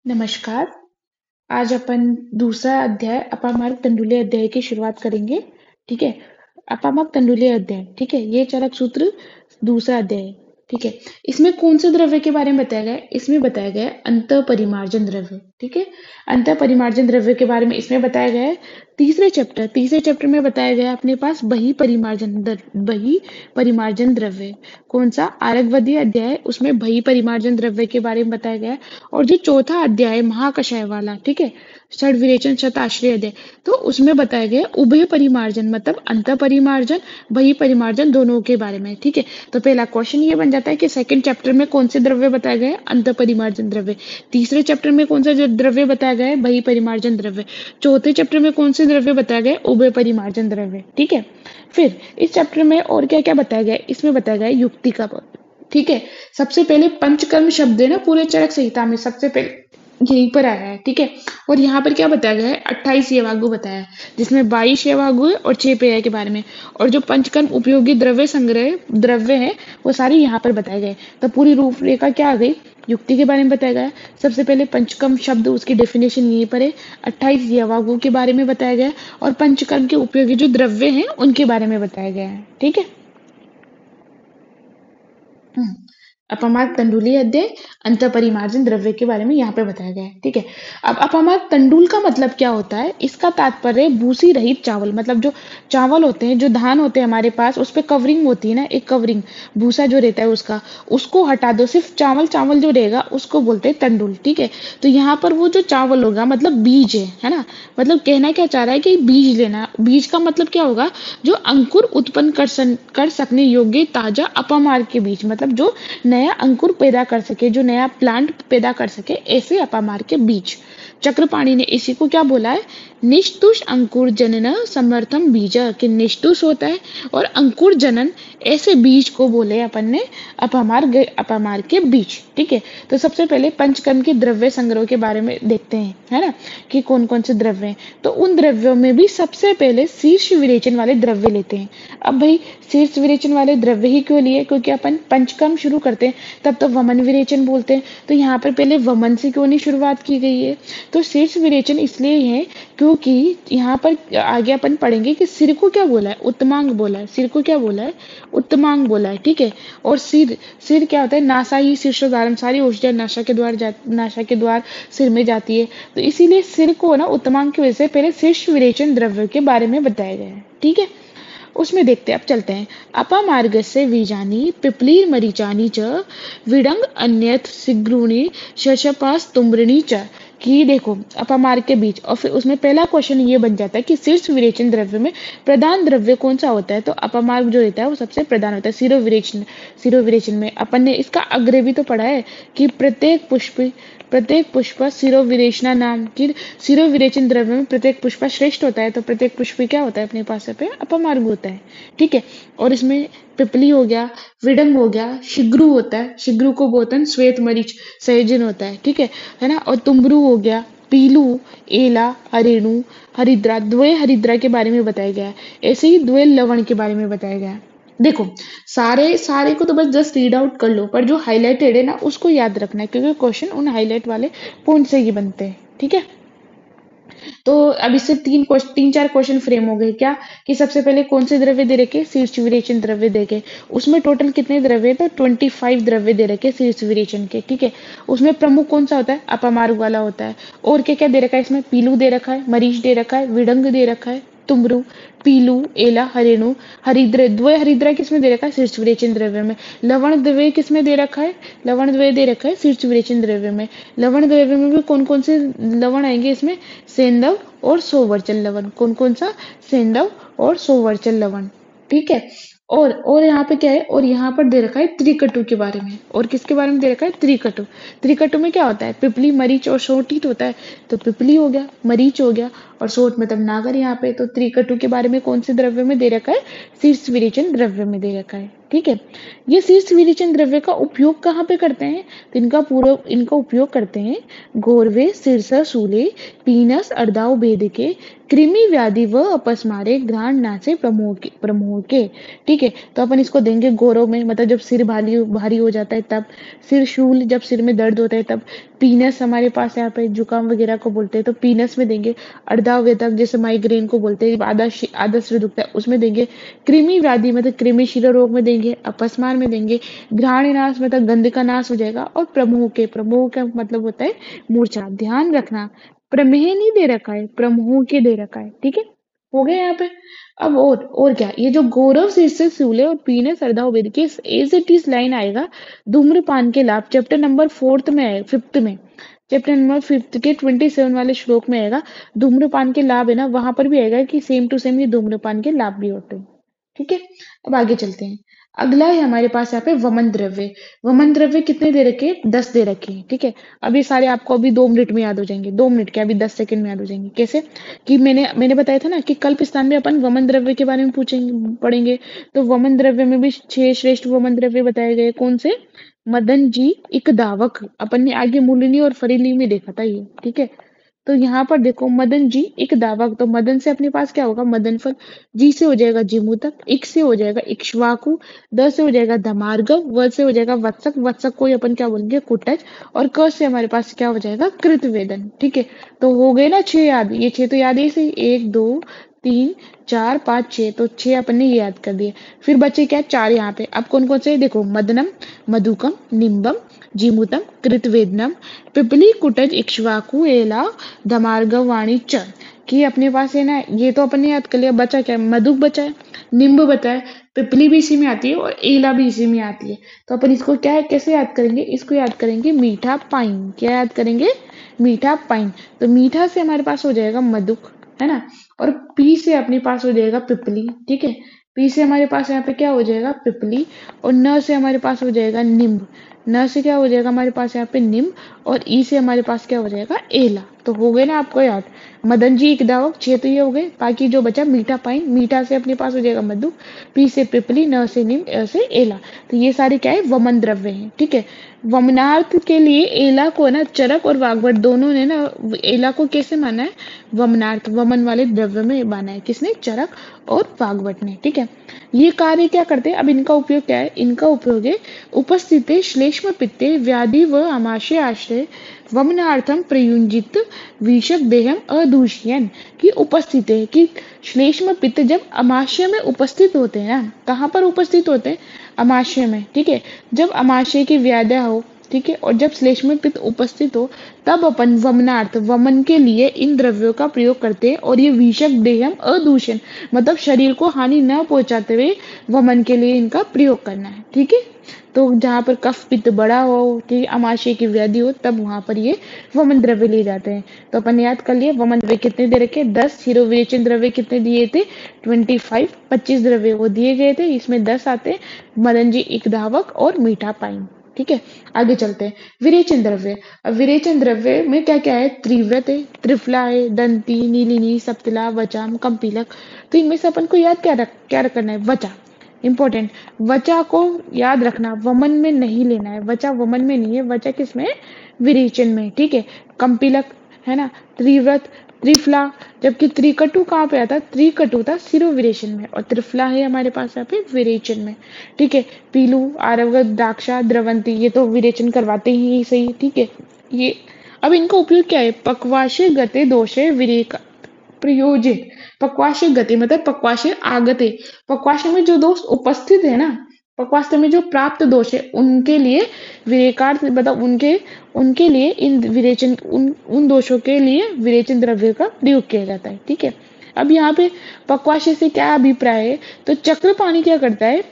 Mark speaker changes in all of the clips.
Speaker 1: नमस्कार। आज अपन दूसरा अध्याय अपामार्ग तंडुलीय अध्याय की शुरुआत करेंगे। ठीक है। अपामार्ग तंडुलीय अध्याय, ठीक है, ये चालक सूत्र दूसरा अध्याय है। ठीक है। इसमें कौन से द्रव्य के बारे में बताया गया है? इसमें बताया गया है अंतःपरिमार्जन द्रव्य। ठीक है। अंतःपरिमार्जन द्रव्य के बारे में इसमें बताया गया है। तीसरे चैप्टर में बताया गया है अपने पास बही परिमार्जन द्रव्य। कौन सा? आरगवदीय अध्याय, उसमें बही परिमार्जन द्रव्य के बारे में बताया गया है। और जो चौथा अध्याय है महाकषाय वाला, ठीक है, षड विरेचन शताश्रय अध्याय, तो उसमें बताया गया है उभय परिमार्जन, मतलब अंतः परिमार्जन बही परिमार्जन दोनों के बारे में। ठीक है। तो पहला क्वेश्चन ये बन जाता है कि सेकंड चैप्टर में कौन से द्रव्य बताए गए? अंतः परिमार्जन द्रव्य। तीसरे चैप्टर में कौन सा द्रव्य बताया गया है? बही परिमार्जन द्रव्य। चौथे चैप्टर में कौन से द्रव्य बताया गया है? उभय परिमार्जन द्रव्य। ठीक है। फिर इस चैप्टर में और क्या क्या बताया गया है? इसमें बताया गया है युक्ति का पद। ठीक है। सबसे पहले पंचकर्म शब्द है ना, पूरे चरक संहिता में सबसे पहले यहीं पर आया है। ठीक है। और यहाँ पर क्या बताया गया है? 28 यवागु बताया है, जिसमें 22 यवागु है और 6 पेय के बारे में। और जो पंचकर्म उपयोगी द्रव्य संग्रह द्रव्य है वो सारे यहाँ पर बताए गए। तो पूरी रूपरेखा क्या आ गई? युक्ति के बारे में बताया गया है। सबसे पहले पंचकर्म शब्द, उसकी डेफिनेशन यहीं पर है। 28 यवागु के बारे में बताया गया है और पंचकर्म के उपयोगी जो द्रव्य हैं उनके बारे में बताया गया है। ठीक है। हम्म। अपमार्ग तंडुलीय अध्याय अंतःपरिमार्जन द्रव्य के बारे में यहाँ पे बताया गया है। ठीक है। अब अपमार्ग तंडुल का मतलब क्या होता है? इसका तात्पर्य भूसी रहित चावल, मतलब जो चावल होते हैं, जो धान होते हैं हमारे पास, उस पे कवरिंग होती है ना, एक कवरिंग, भूसा जो रहता है उसका, उसको हटा दो, सिर्फ चावल चावल जो रहेगा उसको बोलते हैं तंडुल। ठीक है। तो यहाँ पर वो जो चावल होगा मतलब बीज है ना, मतलब कहना क्या चाह रहा है कि बीज लेना। बीज का मतलब क्या होगा? जो अंकुर उत्पन्न कर सकने योग्य ताजा अपमार्ग के बीज, मतलब जो नया अंकुर पैदा कर सके, जो नया प्लांट पैदा कर सके, ऐसे अपामार के बीज। चक्रपाणी ने इसी को क्या बोला है? निष्तुष अंकुर जनन समर्थम बीज, कि निष्तुष होता है और अंकुर जनन ऐसे बीज को बोले अपन ने अपामार के बीज। ठीक है। तो सबसे पहले पंचकर्म के द्रव्य संग्रह के बारे में देखते हैं, है ना, कि कौन कौन से द्रव्य हैं। तो उन द्रव्यों में भी सबसे पहले शीर्ष विरेचन वाले द्रव्य लेते हैं। अब भाई शीर्ष विरेचन वाले द्रव्य ही क्यों लिए? क्योंकि अपन पंचकर्म शुरू करते हैं तब तो वमन विरेचन बोलते हैं, तो यहाँ पर पहले वमन से क्यों नहीं शुरुआत की गई है? तो शीर्ष विरेचन इसलिए है क्योंकि यहाँ पर आगे अपन पढ़ेंगे कि सिर को क्या बोला है? उत्तमांग बोला है। सिर को क्या बोला है? उत्तमांग बोला है। ठीक है। और सिर सिर क्या होता है? नासा ही शीर्षोद्गारम, सारी ऊर्जा नासा के द्वार सिर में जाती है। तो इसीलिए सिर को ना उत्तमांग की वजह से पहले शीर्ष विरेचन द्रव्य के बारे में बताया गया है। ठीक है। उसमें देखते हैं, अब चलते हैं। अपामार्गस्य बीजानि पिप्लीर मरीचानि च विडंग अन्यथ सिग्रूणी शशपास तुम्बरिणी च, कि देखो अपामार्ग के बीच, और फिर उसमें पहला क्वेश्चन ये बन जाता है कि शीर्ष विरेचन द्रव्य में प्रधान द्रव्य कौन सा होता है? तो अपामार्ग जो रहता है वो सबसे प्रधान होता है। सिरो विरेचन में अपन ने इसका अग्र भी तो पढ़ा है कि प्रत्येक पुष्प सिरोविरेचना नाम की, सिरोविरेचन द्रव्य में प्रत्येक पुष्प श्रेष्ठ होता है। तो प्रत्येक पुष्प क्या होता है अपने पास पे? अपमार्ग होता है। ठीक है। और इसमें पिपली हो गया, विडंग हो गया, शिग्रू होता है, शिग्रू को बोलते हैं श्वेत मरीच संयोजन होता है। ठीक है ना। और तुम्बरू हो गया, पीलू, एला, हरेणु, हरिद्रा, द्वय हरिद्रा के बारे में बताया गया है। ऐसे ही द्वय लवण के बारे में बताया गया है। देखो सारे सारे को तो बस जस्ट रीड आउट कर लो, पर जो हाईलाइटेड है ना उसको याद रखना है, क्योंकि क्वेश्चन उन हाईलाइट वाले पॉइंट से ही बनते हैं। ठीक है। तो अब इससे तीन चार क्वेश्चन फ्रेम हो गए क्या, कि सबसे पहले कौन से द्रव्य दे रखे? शीर्ष विरेचन द्रव्य दे के। उसमें टोटल कितने द्रव्य? तो 25 द्रव्य दे रखे शीर्ष विरेचन के। ठीक है। उसमें प्रमुख कौन सा होता है? अपमार्ग वाला होता है। और क्या क्या दे रखा है इसमें? पीलू दे रखा है, मरीच दे रखा है, विडंग दे रखा है, तुमरू, पीलू, एला, हरेणु, हरिद्र, द्वय हरिद्रा किसमें दे रखा है? शीर्ष विरेचन द्रव्य में। लवण द्वय किसमें दे रखा है? लवण द्वय दे रखा है शीर्ष विरेचन द्रव्य में। लवण द्रव्य में भी कौन कौन से लवण आएंगे इसमें? सेंधव और सोवर्चल लवण। कौन कौन सा? सेंधव और सोवर्चल लवण। ठीक है। और यहाँ पे क्या है? और यहाँ पर दे रखा है त्रिकटु के बारे में। और किसके बारे में दे रखा है? त्रिकटु। त्रिकटु में क्या होता है? पिपली, मरीच और सोटित होता है। तो पिपली हो गया, मरीच हो गया और सोट मतलब नागर यहाँ पे। तो त्रिकटु के बारे में कौन से द्रव्य में दे रखा है? शीर्ष विरेचन द्रव्य में दे रखा है। ठीक है। ये शीर्ष विरेचन द्रव्य का उपयोग कहाँ पे करते हैं? तो इनका उपयोग करते हैं घोरवे, सिरसा, शूले, पीनस, अर्दाव भेद के, कृमि व्याधि व अपस्मारे, घ्राण नासे, प्रमोह के। ठीक है, तो अपन इसको देंगे गोरों में, मतलब जब सिर भारी भारी हो जाता है तब, सिर शूल जब सिर में दर्द होता है तब, पीनस हमारे पास यहाँ पे जुकाम वगैरह को बोलते हैं तो पीनस में देंगे, अर्धाव वेदक जैसे माइग्रेन को बोलते हैं, आधा सिर दुखता है उसमें देंगे, कृमि व्याधि मतलब कृमि शिरा रोग में देंगे, अपस्मार में देंगे, घ्राण नाश मतलब गंध का नाश हो जाएगा, और प्रमोह का मतलब होता है मूर्छा। ध्यान रखना, प्रमेह नहीं दे रखा है, प्रमोह के दे रखा है। ठीक है, हो गया यहाँ पे। अब और क्या, ये जो गौरव शीर्षक शूले और पीने सरदाओ वेद के एज इट इज लाइन आएगा धूम्रपान के लाभ, चैप्टर नंबर 4 में है, 5 में, चैप्टर नंबर 5 के 27 वाले श्लोक में आएगा। धूम्रपान के लाभ है ना, वहां पर भी आएगा कि सेम टू सेम ये धूम्रपान के लाभ भी होते हैं। ठीक है, अब आगे चलते हैं। अगला है हमारे पास यहाँ पे वमन द्रव्य। वमन द्रव्य कितने दे रखे हैं? 10 दे रखे हैं। ठीक है, अब ये सारे आपको अभी 2 मिनट में याद हो जाएंगे, 2 मिनट क्या, अभी 10 सेकंड में याद हो जाएंगे। कैसे? कि मैंने बताया था ना कि कल्प स्थान में अपन वमन द्रव्य के बारे में पूछेंगे, पढ़ेंगे। तो वमन द्रव्य में भी 6 श्रेष्ठ वमन द्रव्य बताए गए। कौन से? मदन जी एक दावक, अपन ने आगे मूलिनी और फरीली में देखा था ये। ठीक है, तो यहाँ पर देखो मदन जी एक दावक, तो मदन से अपने पास क्या होगा? मदन फल, जी से हो जाएगा जिमूतक, इक से हो जाएगा इक्ष्वाकु, द से हो जाएगा धमार्गव, व से हो जाएगा वत्सक, वत्सक को ही अपन क्या बोलेंगे? कुटज, और क से हमारे पास क्या हो जाएगा? कृतवेदन। ठीक है, तो हो गए ना 6 याद, ये 6 तो याद है इसे, 1 2 3 4 5 6, तो 6 अपन ने ये याद कर दिए। फिर बचे क्या? 4 यहाँ पे। अब कौन कौन से? देखो मदनम, मधुकम, निम्बम, जीमूतम, कृतवेदनम, पिपली, कुटज, इक्ष्वाकु, एला, धमार्गव, वाणी, च, कि अपने पास है ना, ये तो अपन ने याद कर लिया। बचा क्या? मधुक बचा है, निम्ब बचा है, पिपली भी इसी में आती है, और एला भी इसी में आती है। तो अपन इसको क्या है, कैसे याद करेंगे? इसको याद करेंगे मीठा पाइन। क्या याद करेंगे? मीठा पाइन। तो मीठा से हमारे पास हो जाएगा मधुक, है ना, और पी से अपने पास हो जाएगा पिपली। ठीक है, पी से हमारे पास यहाँ पे क्या हो जाएगा? पिपली, और न से हमारे पास हो जाएगा निम्ब, न से क्या हो जाएगा हमारे पास यहाँ पे निम्ब, और ई से हमारे पास क्या हो जाएगा? एला। तो हो गए ना आपको याद? मदन जी एक दावक, 6 तो ये हो गए, बाकी जो बचा मीठा पाइन, मीठा से अपने पास हो जाएगा मधु, पी से पिपली, न से निम्ब, ए से एला। तो ये सारे क्या है? वमन द्रव्य हैं। ठीक है, वमनार्थ के लिए एला को ना चरक और वाग्भट दोनों ने ना एला को कैसे माना है? वमनार्थ, वमन वाले द्रव्य में माना है। किसने? चरक और वाग्भट ने। ठीक है, ये कार्य क्या करते हैं? अब इनका उपयोग क्या है? इनका उपयोग है उपस्थिते श्लेष्म पित्ते व्याधि व आमाशय आश्रय वमनार्थम प्रयुंजित विषक देहम अदूषयन, की उपस्थित है कि श्लेष्म पित्त जब अमाशय में उपस्थित होते हैं ना, कहाँ पर उपस्थित होते हैं? अमाशय में। ठीक है, जब अमाशय की व्याधा हो, ठीक है, और जब श्लेष्म पित्त उपस्थित हो, तब अपन वमनार्थ, वमन के लिए इन द्रव्यों का प्रयोग करते हैं। और ये विषक देहम अदूषण मतलब शरीर को हानि न पहुंचाते हुए वमन के लिए इनका प्रयोग करना है। ठीक है, तो जहां पर कफ पित्त बड़ा हो, कि अमाशय की व्याधि हो, तब वहां पर ये वमन द्रव्य लिए जाते हैं। तो अपन याद कर लिए वमन द्रव्य कितने दे रखे? 10। हीरो विरेचन द्रव्य कितने दिए थे? 25, 25 द्रव्य वो दिए गए थे। इसमें 10 आते हैं, मदन जी एक धावक और मीठा पाइन। ठीक है, आगे चलते हैं। विरेचन द्रव्य। अब विरेचन द्रव्य में क्या क्या है? त्रिव्रत है, त्रिफला है, दंती, नीलिनी, सप्तला, वचाम, कंपीलक। तो इनमें से अपन को याद क्या करना है? वचा, इंपॉर्टेंट। वचा को याद रखना, वमन में नहीं लेना है। वचा वमन में नहीं है, वचा किसमें है? विरेचन में। ठीक है, कंपीलक है ना, त्रिव्रत, त्रिफला, जबकि त्रिकटु कहाँ पे आता? त्रिकटु था शिरोविरेचन में, और त्रिफला है हमारे पास यहाँ पे विरेचन में। ठीक है, पीलू, आरवगत, द्राक्षा, द्रवंती, ये तो विरेचन करवाते ही सही। ठीक है, ये अब इनका उपयोग क्या है? पक्वाशय गते दोषे विरेक प्रयोजित। पक्वाशय गति मतलब पक्वाशय आगते, पक्वाशय में जो दोष उपस्थित है ना, पक्वाशय में जो प्राप्त दोष है, उनके लिए विरेकार्थ मतलब उनके लिए इन विरेचन उन दोषों के लिए विरेचन द्रव्य का प्रयोग किया जाता है। ठीक है, अब यहाँ पे पक्वाशय से क्या अभिप्राय है? तो चक्रपाणी क्या करता है?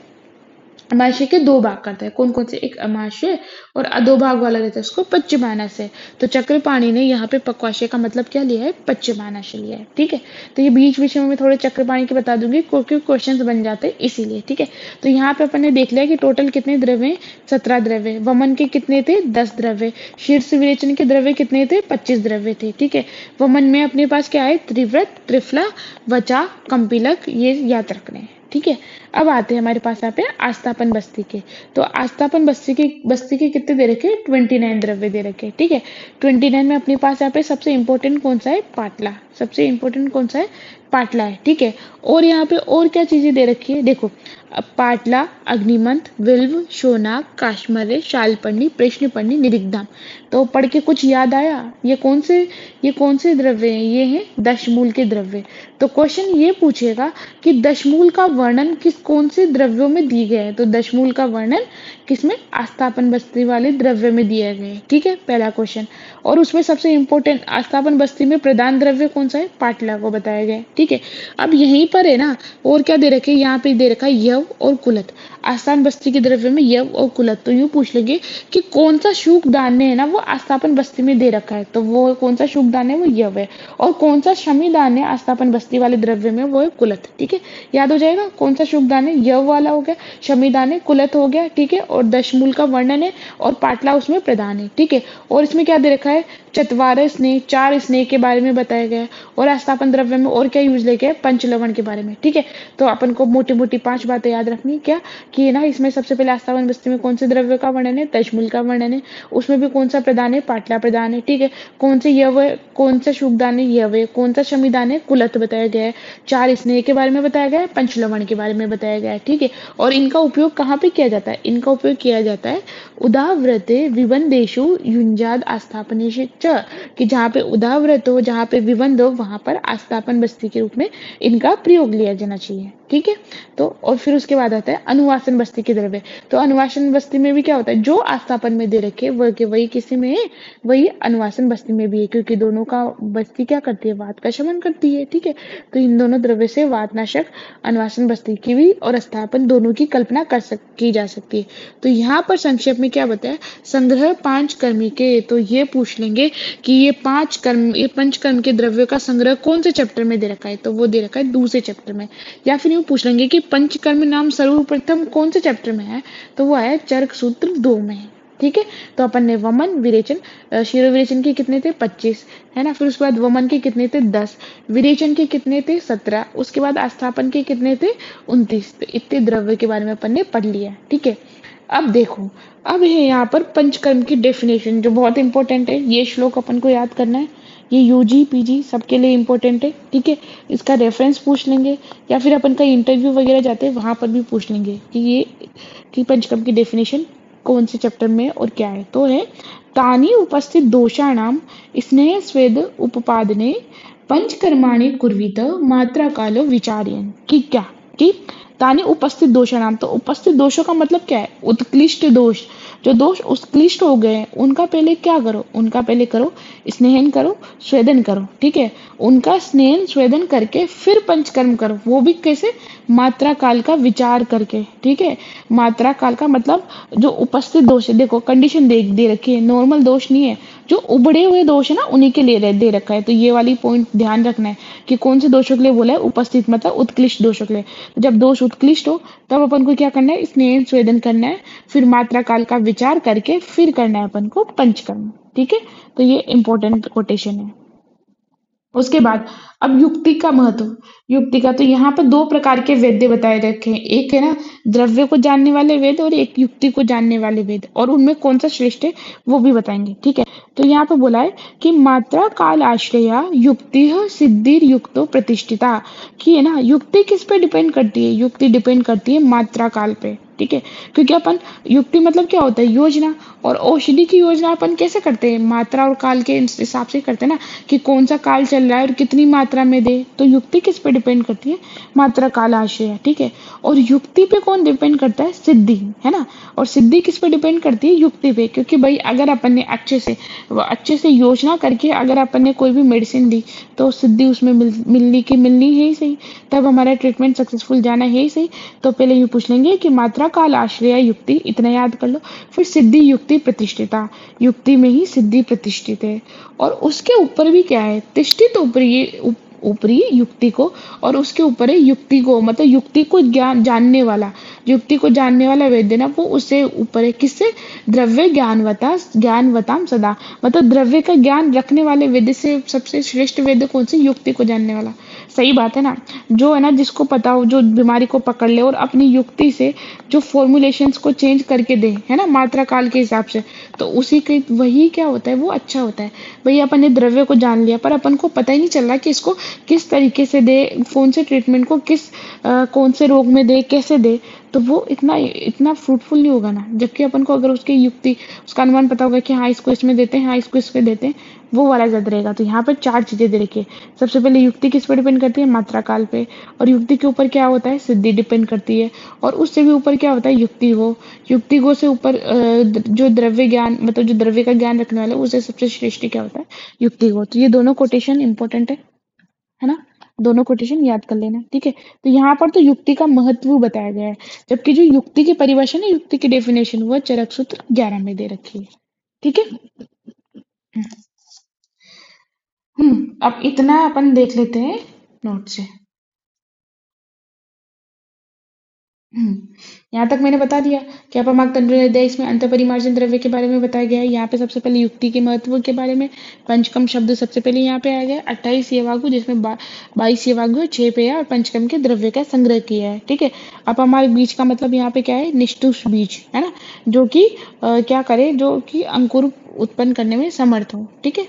Speaker 1: अमाशय के 2 भाग करता है। कौन कौन से? एक अमाशय, और दो भाग वाला रहता है उसको पश्चिमानस्य। तो चक्रपाणी ने यहाँ पे पक्वाशय का मतलब क्या लिया है? पश्चिमानस्य लिया है। ठीक है, तो ये बीच बीच में मैं थोड़े चक्रपाणी के बता दूंगी क्योंकि क्वेश्चन बन जाते हैं इसीलिए। ठीक है, तो यहाँ पे अपन ने देख लिया कि टोटल कितने द्रव्य? 17 द्रव्य। वमन के कितने थे? 10 द्रव्य। शीर्ष विरेचन के द्रव्य कितने थे? 25 द्रव्य थे। ठीक है, वमन में अपने पास क्या है? त्रिव्रत, त्रिफला, वचा, कंपीलक, ये याद रखने हैं। ठीक है। अब आते हैं हमारे पास यहाँ पे आस्थापन बस्ती के। तो आस्थापन बस्ती के कितने दे रखे, 29 द्रव्य दे रखे, ठीक है। 29 में अपने पास यहाँ पे सबसे इंपॉर्टेंट कौन सा है, पाटला। सबसे इंपॉर्टेंट कौन सा है, पाटला है, ठीक है। और यहाँ पे और क्या चीजें दे रखी है, देखो अब पाटला, अग्निमंथ, विल्व, शोनाक, काश्मरे, शालपर्णी, प्रश्नपर्णी, निरिग्धाम। तो पढ़ के कुछ याद आया, ये कौन से द्रव्य हैं, ये हैं दशमूल के द्रव्य। तो क्वेश्चन ये पूछेगा कि दशमूल का वर्णन कौन से द्रव्यों में दिए गए हैं। तो दशमूल का वर्णन किसमें, आस्थापन बस्ती वाले द्रव्य में दिया गया है, ठीक है, पहला क्वेश्चन। और उसमें सबसे इंपॉर्टेंट आस्थापन बस्ती में प्रधान द्रव्य कौन सा है, पाटला को बताया गया है, ठीक है। अब यहीं पर है ना, और क्या दे रखे, यहाँ पे दे रखा है यव और कुलत। आस्थान बस्ती के द्रव्य में यव और कुलत। तो यूं पूछ लेंगे कि कौन सा शुक धान्य है ना वो आस्थापन बस्ती में दे रखा है, तो वो कौन सा शुक धान्य है, वो यव है। और कौन सा शमी धान्य आस्थापन बस्ती वाले द्रव्य में, वो है कुलत, ठीक है। याद हो जाएगा कौन सा शुक धान्य, यव वाला हो गया, शमी धान्य कुलत हो गया, ठीक है। और दशमूल का वर्णन है और पाटला उसमें प्रधान है, ठीक है। और इसमें क्या दे रखा है, चतवार स्नेह, 4 स्नेह के बारे में बताया गया है। और आस्थापन द्रव्य में और क्या यूज लेके है, पंचलवण के बारे में, ठीक है। तो अपन को मोटी मोटी 5 बातें याद रखनी है, क्या कि ना इसमें सबसे पहले आस्थापन बस्ती में कौन से द्रव्य का वर्णन है, दशमूल का वर्णन है। उसमें भी कौन सा प्रधान है, पाटला प्रधान है, ठीक है। कौन से यव है, कौन सा शुभदान है, यव है। कौन सा शमीदान है, कुलत बताया गया है। 4 स्नेह के बारे में बताया गया है, पंचलवण के बारे में बताया गया है, ठीक है। और इनका उपयोग कहाँ पे किया जाता है, इनका उपयोग किया जाता है उदाव्रते विबंधेषु युंजाद आस्थापनेषु च, कि जहाँ पे उदाव्रत हो, जहाँ पे विबंध हो, वहां पर आस्थापन बस्ती के रूप में इनका प्रयोग लिया जाना चाहिए, ठीक है। तो और फिर उसके बाद आता है अनुवासन बस्ती के द्रव्य। तो अनुवासन बस्ती में भी क्या होता है, जो आस्थापन में दे रखे वही किसी में है, वही अनुवासन बस्ती में भी है, क्योंकि दोनों का बस्ती क्या करती है, वात का शमन करती है, ठीक है। तो इन दोनों द्रव्य से वातनाशक अनुवासन बस्ती की भी और अस्थापन दोनों की कल्पना की जा सकती है। तो यहाँ पर संक्षेप में क्या बताया, संग्रह 5 कर्मी के। तो ये पूछ लेंगे कि ये 5 कर्म, ये पंचकर्म के द्रव्यों का संग्रह कौन से चैप्टर में दे रखा है, तो वो दे रखा है दूसरे चैप्टर में। या फिर यूं पूछ लेंगे कि पंचकर्म नाम सर्वप्रथम कौन से चैप्टर में है, तो वो है चरक सूत्र 2 में है, ठीक है। तो अपन ने वमन विरेचन, शिरो विरेचन के कितने थे, 25 है ना। फिर उसके बाद वमन के कितने थे, 10। विरेचन के कितने थे, 17। उसके बाद आस्थापन के कितने थे, 29। तो इतने द्रव्य के बारे में अपन ने पढ़ लिया, ठीक है। अब देखो, अब है यहाँ पर पंचकर्म की डेफिनेशन जो बहुत इंपॉर्टेंट है। ये श्लोक अपन को याद करना है, ये यूजी पीजी सबके लिए इंपॉर्टेंट है, ठीक है। इसका रेफरेंस पूछ लेंगे, या फिर अपन का इंटरव्यू वगैरह जाते हैं वहां पर भी पूछ लेंगे कि ये कि पंचकर्म की डेफिनेशन कौन से चैप्टर में और क्या है। तो है तानी उपस्थित दोषाणाम स्नेह स्वेद उपपादने पंचकर्माणि कुर्वीत मात्रा कालो विचार्यन, कि क्या, कि तानी उपस्थित दोषाणाम। तो उपस्थित दोषों का मतलब क्या है, उत्कृष्ट दोष। जो दोष उत्कृष्ट हो गए उनका पहले क्या करो, उनका पहले करो स्नेहन करो, स्वेदन करो, ठीक है। उनका स्नेहन स्वेदन करके फिर पंचकर्म करो, वो भी कैसे, मात्रा काल का विचार करके, ठीक है। मात्रा काल का मतलब जो उपस्थित दोष है, देखो कंडीशन दे रखी है, नॉर्मल दोष नहीं है, जो उबड़े हुए दोष है ना उन्हीं के लिए दे रखा है। तो ये वाली पॉइंट ध्यान रखना है कि कौन से दोषों के लिए बोला है, उपस्थित मतलब उत्कृष्ट दोषों के लिए। जब दोष उत्कृष्ट हो तब अपन को क्या करना है, स्नेह स्वेदन करना है, फिर मात्रा काल का विचार करके फिर करना है अपन को पंचकर्म, ठीक है। तो ये इंपॉर्टेंट कोटेशन है। उसके बाद अब युक्ति का महत्व, युक्ति का, तो यहाँ पर 2 प्रकार के वेद्य बताए रखे हैं। एक है ना द्रव्य को जानने वाले वेद, और एक युक्ति को जानने वाले वेद, और उनमें कौन सा श्रेष्ठ है वो भी बताएंगे, ठीक है। तो यहाँ पे बोला है कि मात्रा काल आश्रया युक्ति सिद्धि युक्तो प्रतिष्ठिता, कि है ना युक्ति किस पे डिपेंड करती है, युक्ति डिपेंड करती है मात्रा काल पे, ठीक है। क्योंकि अपन युक्ति मतलब क्या होता है, योजना। और औषधि की योजना अपन कैसे करते हैं, मात्रा और काल के हिसाब से करते हैं ना, कि कौन सा काल चल रहा है और कितनी मात्रा में दे। तो युक्ति किस पे डिपेंड करती है, मात्रा काल आशय, ठीक है। और युक्ति पे कौन डिपेंड करता है, सिद्धि, है ना। और सिद्धि किस पे डिपेंड करती है, युक्ति पे। क्योंकि भाई अगर अपन ने अच्छे से योजना करके अगर अपन ने कोई भी मेडिसिन दी तो सिद्धि उसमें मिलनी है ही सही, तब हमारा ट्रीटमेंट सक्सेसफुल जाना है ही सही। तो पहले ये पूछ लेंगे कि मात्रा काल आश्रय युक्ति, इतना याद कर लो। फिर सिद्धि युक्ति प्रतिष्ठिता, युक्ति में ही सिद्धि प्रतिष्ठित है। और उसके ऊपर भी क्या है, तिष्ठित ऊपरी युक्ति को, और उसके ऊपर है युक्ति को, मतलब युक्ति को जानने वाला, युक्ति को जानने वाला वेद्य ना, वो उससे ऊपर है, किससे, द्रव्य ज्ञानवताम सदा, मतलब द्रव्य का ज्ञान रखने वाले वेद्य से सबसे श्रेष्ठ वेद्य कौन से, युक्ति को जानने वाला। सही बात है ना। जो है ना, जिसको पता हो, जो बीमारी को पकड़ ले और अपनी युक्ति से जो फॉर्मुलेशंस को चेंज करके दे, है ना, मात्रा काल के हिसाब से, तो उसी के वही क्या होता है, वो अच्छा होता है। भई अपन ने द्रव्य को जान लिया, पर अपन को पता ही नहीं चल रहा कि इसको किस तरीके से दे, कौन से ट्रीटमेंट को कौन से रोग में दे, कैसे दे, तो वो इतना इतना फ्रूटफुल नहीं होगा ना। जबकि अपन को अगर उसकी युक्ति, उसका अनुमान पता होगा कि हाँ इसको इसमें देते हैं, हाँ इसको इसमें देते हैं, वो वाला ज़्यादा रहेगा। तो यहाँ पर 4 चीज़ें दे रखी है। सबसे पहले युक्ति किस पे डिपेंड करती है, मात्रा काल पे, और युक्ति के ऊपर क्या होता है, सिद्धि डिपेंड करती है, और उससे भी ऊपर क्या होता है, युक्ति हो। युक्ति हो से ऊपर जो द्रव्य ज्ञान, मतलब जो द्रव्य का ज्ञान रखने वाला है, उससे सबसे श्रेष्ठ क्या होता है, युक्ति हो। तो ये दोनों कोटेशन इंपॉर्टेंट है ना। दोनों कोटेशन याद कर लेना, ठीक है। तो यहाँ पर तो युक्ति का महत्व बताया गया है, जबकि जो युक्ति की परिभाषा है, युक्ति की डेफिनेशन, वो चरक सूत्र 11 में दे रखी है, ठीक है। अब इतना अपन देख लेते हैं नोट से। यहाँ तक मैंने बता दिया कि अपमार्ग तंडुल अध्याय, इसमें अंतःपरिमार्जन द्रव्य के बारे में बताया गया है। यहाँ पे सबसे पहले युक्ति के महत्व के बारे में पंचकम शब्द सबसे पहले यहाँ पे आ गया। 28 सेवागु, जिसमें 22 सेवागु, 6 पेय और पंचकम के द्रव्य का संग्रह किया है, ठीक है। अपमार्ग बीज का मतलब यहाँ पे क्या है, निष्ठुष बीज, है ना, जो कि क्या करे, जो कि अंकुर उत्पन्न करने में समर्थ हो, ठीक है।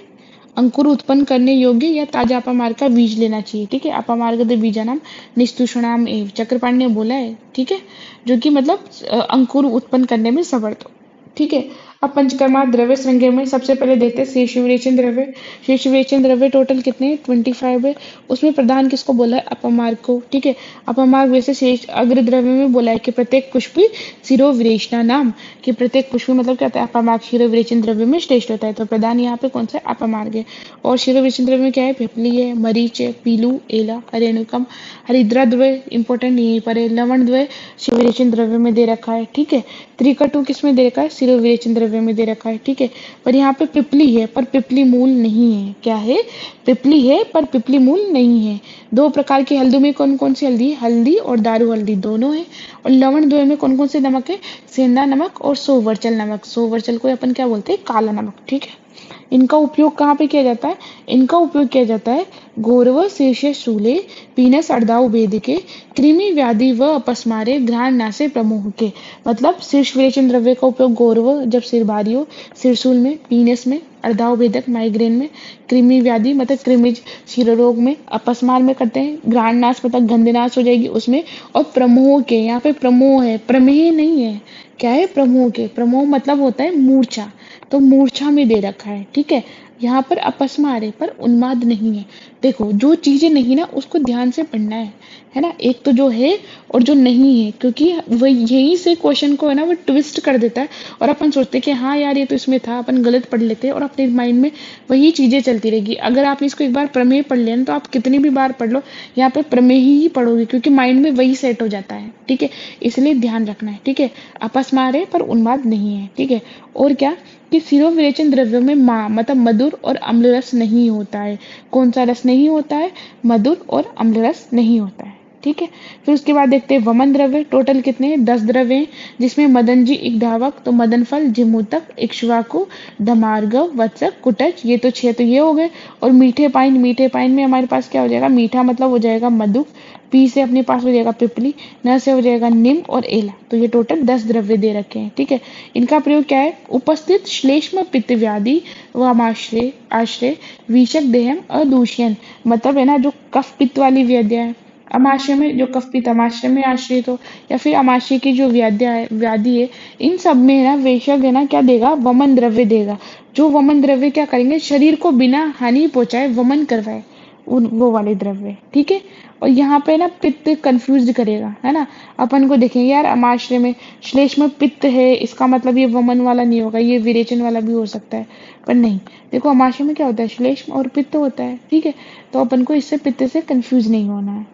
Speaker 1: अंकुर उत्पन्न करने योग्य या ताजा अपामार्ग का बीज लेना चाहिए, ठीक है। अपामार्ग बीजानाम निस्तुषणाम एव, चक्रपाणी ने बोला है, ठीक है, जो कि मतलब अंकुर उत्पन्न करने में समर्थ हो, ठीक है। अब पंचकर्मा द्रव्य श्रृंखला में सबसे पहले देखते हैं शीर्ष विरेचन द्रव्य। शीर्ष विरेचन द्रव्य टोटल कितने हैं, 25 है। उसमें प्रधान किसको बोला है, अपमार्ग को, ठीक है। अपमार्ग वैसे शेष अग्र द्रव्य में बोला है कि प्रत्येक पुष्पी शिरो विरेचना नाम, कि प्रत्येक पुष्पी मतलब क्या होता है, अपमार्ग शिरो विरेचन द्रव्य में श्रेष्ठ होता है। तो प्रधान यहाँ पे कौन सा, अपमार्ग है। और शिरो विरेचन द्रव्य में क्या है, पिपली है, मरीच है, पीलू, एला, रेणुकम, हरिद्रा द्वय इंपॉर्टेंट यहीं पर है, लवण द्वय शिव विरेचन द्रव्य में दे रखा है, ठीक है। त्रिकटु किस में दे रखा है, शिरो विरेचन द्रव्य में दे रखा है, ठीक है। पर यहाँ पे पिपली है, पर पिपली मूल नहीं है। क्या है, पिपली है पर पिपली मूल नहीं है। दो प्रकार की हल्दी में कौन कौन सी हल्दी है, हल्दी और दारू हल्दी दोनों है। और लवण द्वय में कौन कौन से नमक है, सेंधा नमक और सोवरचल नमक। सोवरचल को अपन क्या बोलते हैं, काला नमक, ठीक है। इनका उपयोग कहाँ पे किया जाता है, इनका उपयोग किया जाता है गौरव शीर्ष शूले पीनस अर्धाउ भेद के कृमि व्याधि व अपस्मारे घ्राण नासे प्रमोह के। मतलब शीर्ष विरेचन द्रव्य का उपयोग गौरव जब सिर भारी हो, सिरसूल में, पीनस में, अर्धाव भेदक माइग्रेन में, कृमि व्याधि मतलब कृमिज शिरोरोग में, अपस्मार में करते हैं, घ्राण नाश मतलब गंधनाश हो जाएगी उसमें, और प्रमोह के, यहाँ पे प्रमोह है, प्रमेह नहीं है, क्या है, प्रमोह के। प्रमोह मतलब होता है मूर्छा, तो मूर्छा में दे रखा है, ठीक है। यहाँ पर अपस्मार है पर उन्माद नहीं है। देखो जो चीजें नहीं ना, उसको ध्यान से पढ़ना है ना। एक तो जो है और जो नहीं है, क्योंकि वह यहीं से क्वेश्चन को है ना वो ट्विस्ट कर देता है, और अपन सोचते हैं कि हाँ यार ये तो इसमें था, अपन गलत पढ़ लेते हैं और अपने माइंड में वही चीजें चलती रहेगी। अगर आपने इसको एक बार प्रमेय पढ़ लिया ना, तो आप कितनी भी बार पढ़ लो, यहाँ पे प्रमेय ही पढ़ोगे, क्योंकि माइंड में वही सेट हो जाता है, ठीक है। इसलिए ध्यान रखना है, ठीक है। अपस्मार है पर उन्माद नहीं है, ठीक है। और क्या, कि सिरो विरेचन द्रव्यों में मतलब मधुर और अम्ल रस नहीं होता है। कौन सा रस नहीं होता है, मधुर और अम्ल रस नहीं होता है, ठीक है। फिर उसके बाद देखते हैं वमन द्रव्य। टोटल कितने हैं, 10 द्रव्य हैं, जिसमें मदनजी इक्धावक, तो मदन फल, जिमूतक, इक्ष्वाकु, धमार्गव, वत्सक, कुटच, ये तो 6 तो ये हो गए। और मीठे पाइन, मीठे पाइन में हमारे पास क्या हो जाएगा, मीठा मतलब हो जाएगा मधु, पी से अपने पास हो जाएगा पिपली, न से हो जाएगा निम और एला। तो ये टोटल 10 द्रव्य दे रखे हैं, ठीक है। इनका प्रयोग क्या है, उपस्थित श्लेष्म पित्त व्याधि व आमाश्रय आश्रय विषक देहम अदूषण, मतलब है ना जो कफ पित्त वाली व्याधियां है, अमाशय में जो कफ पित्त अमाशय में आश्रित हो, या फिर अमाशय की जो व्याधि है, इन सब में है ना वेशक है ना क्या देगा, वमन द्रव्य देगा। जो वमन द्रव्य क्या करेंगे, शरीर को बिना हानि पहुंचाए वमन करवाए, उन वो वाले द्रव्य, ठीक है। और यहाँ पे ना पित्त कंफ्यूज करेगा, है ना। अपन को देखेंगे यार अमाश्रय में श्लेष में पित्त है, इसका मतलब ये वमन वाला नहीं होगा, ये विरेचन वाला भी हो सकता है, पर नहीं। देखो अमाशय में क्या होता है, श्लेष और पित्त होता है, ठीक है। तो अपन को इससे पित्त से कंफ्यूज नहीं होना है,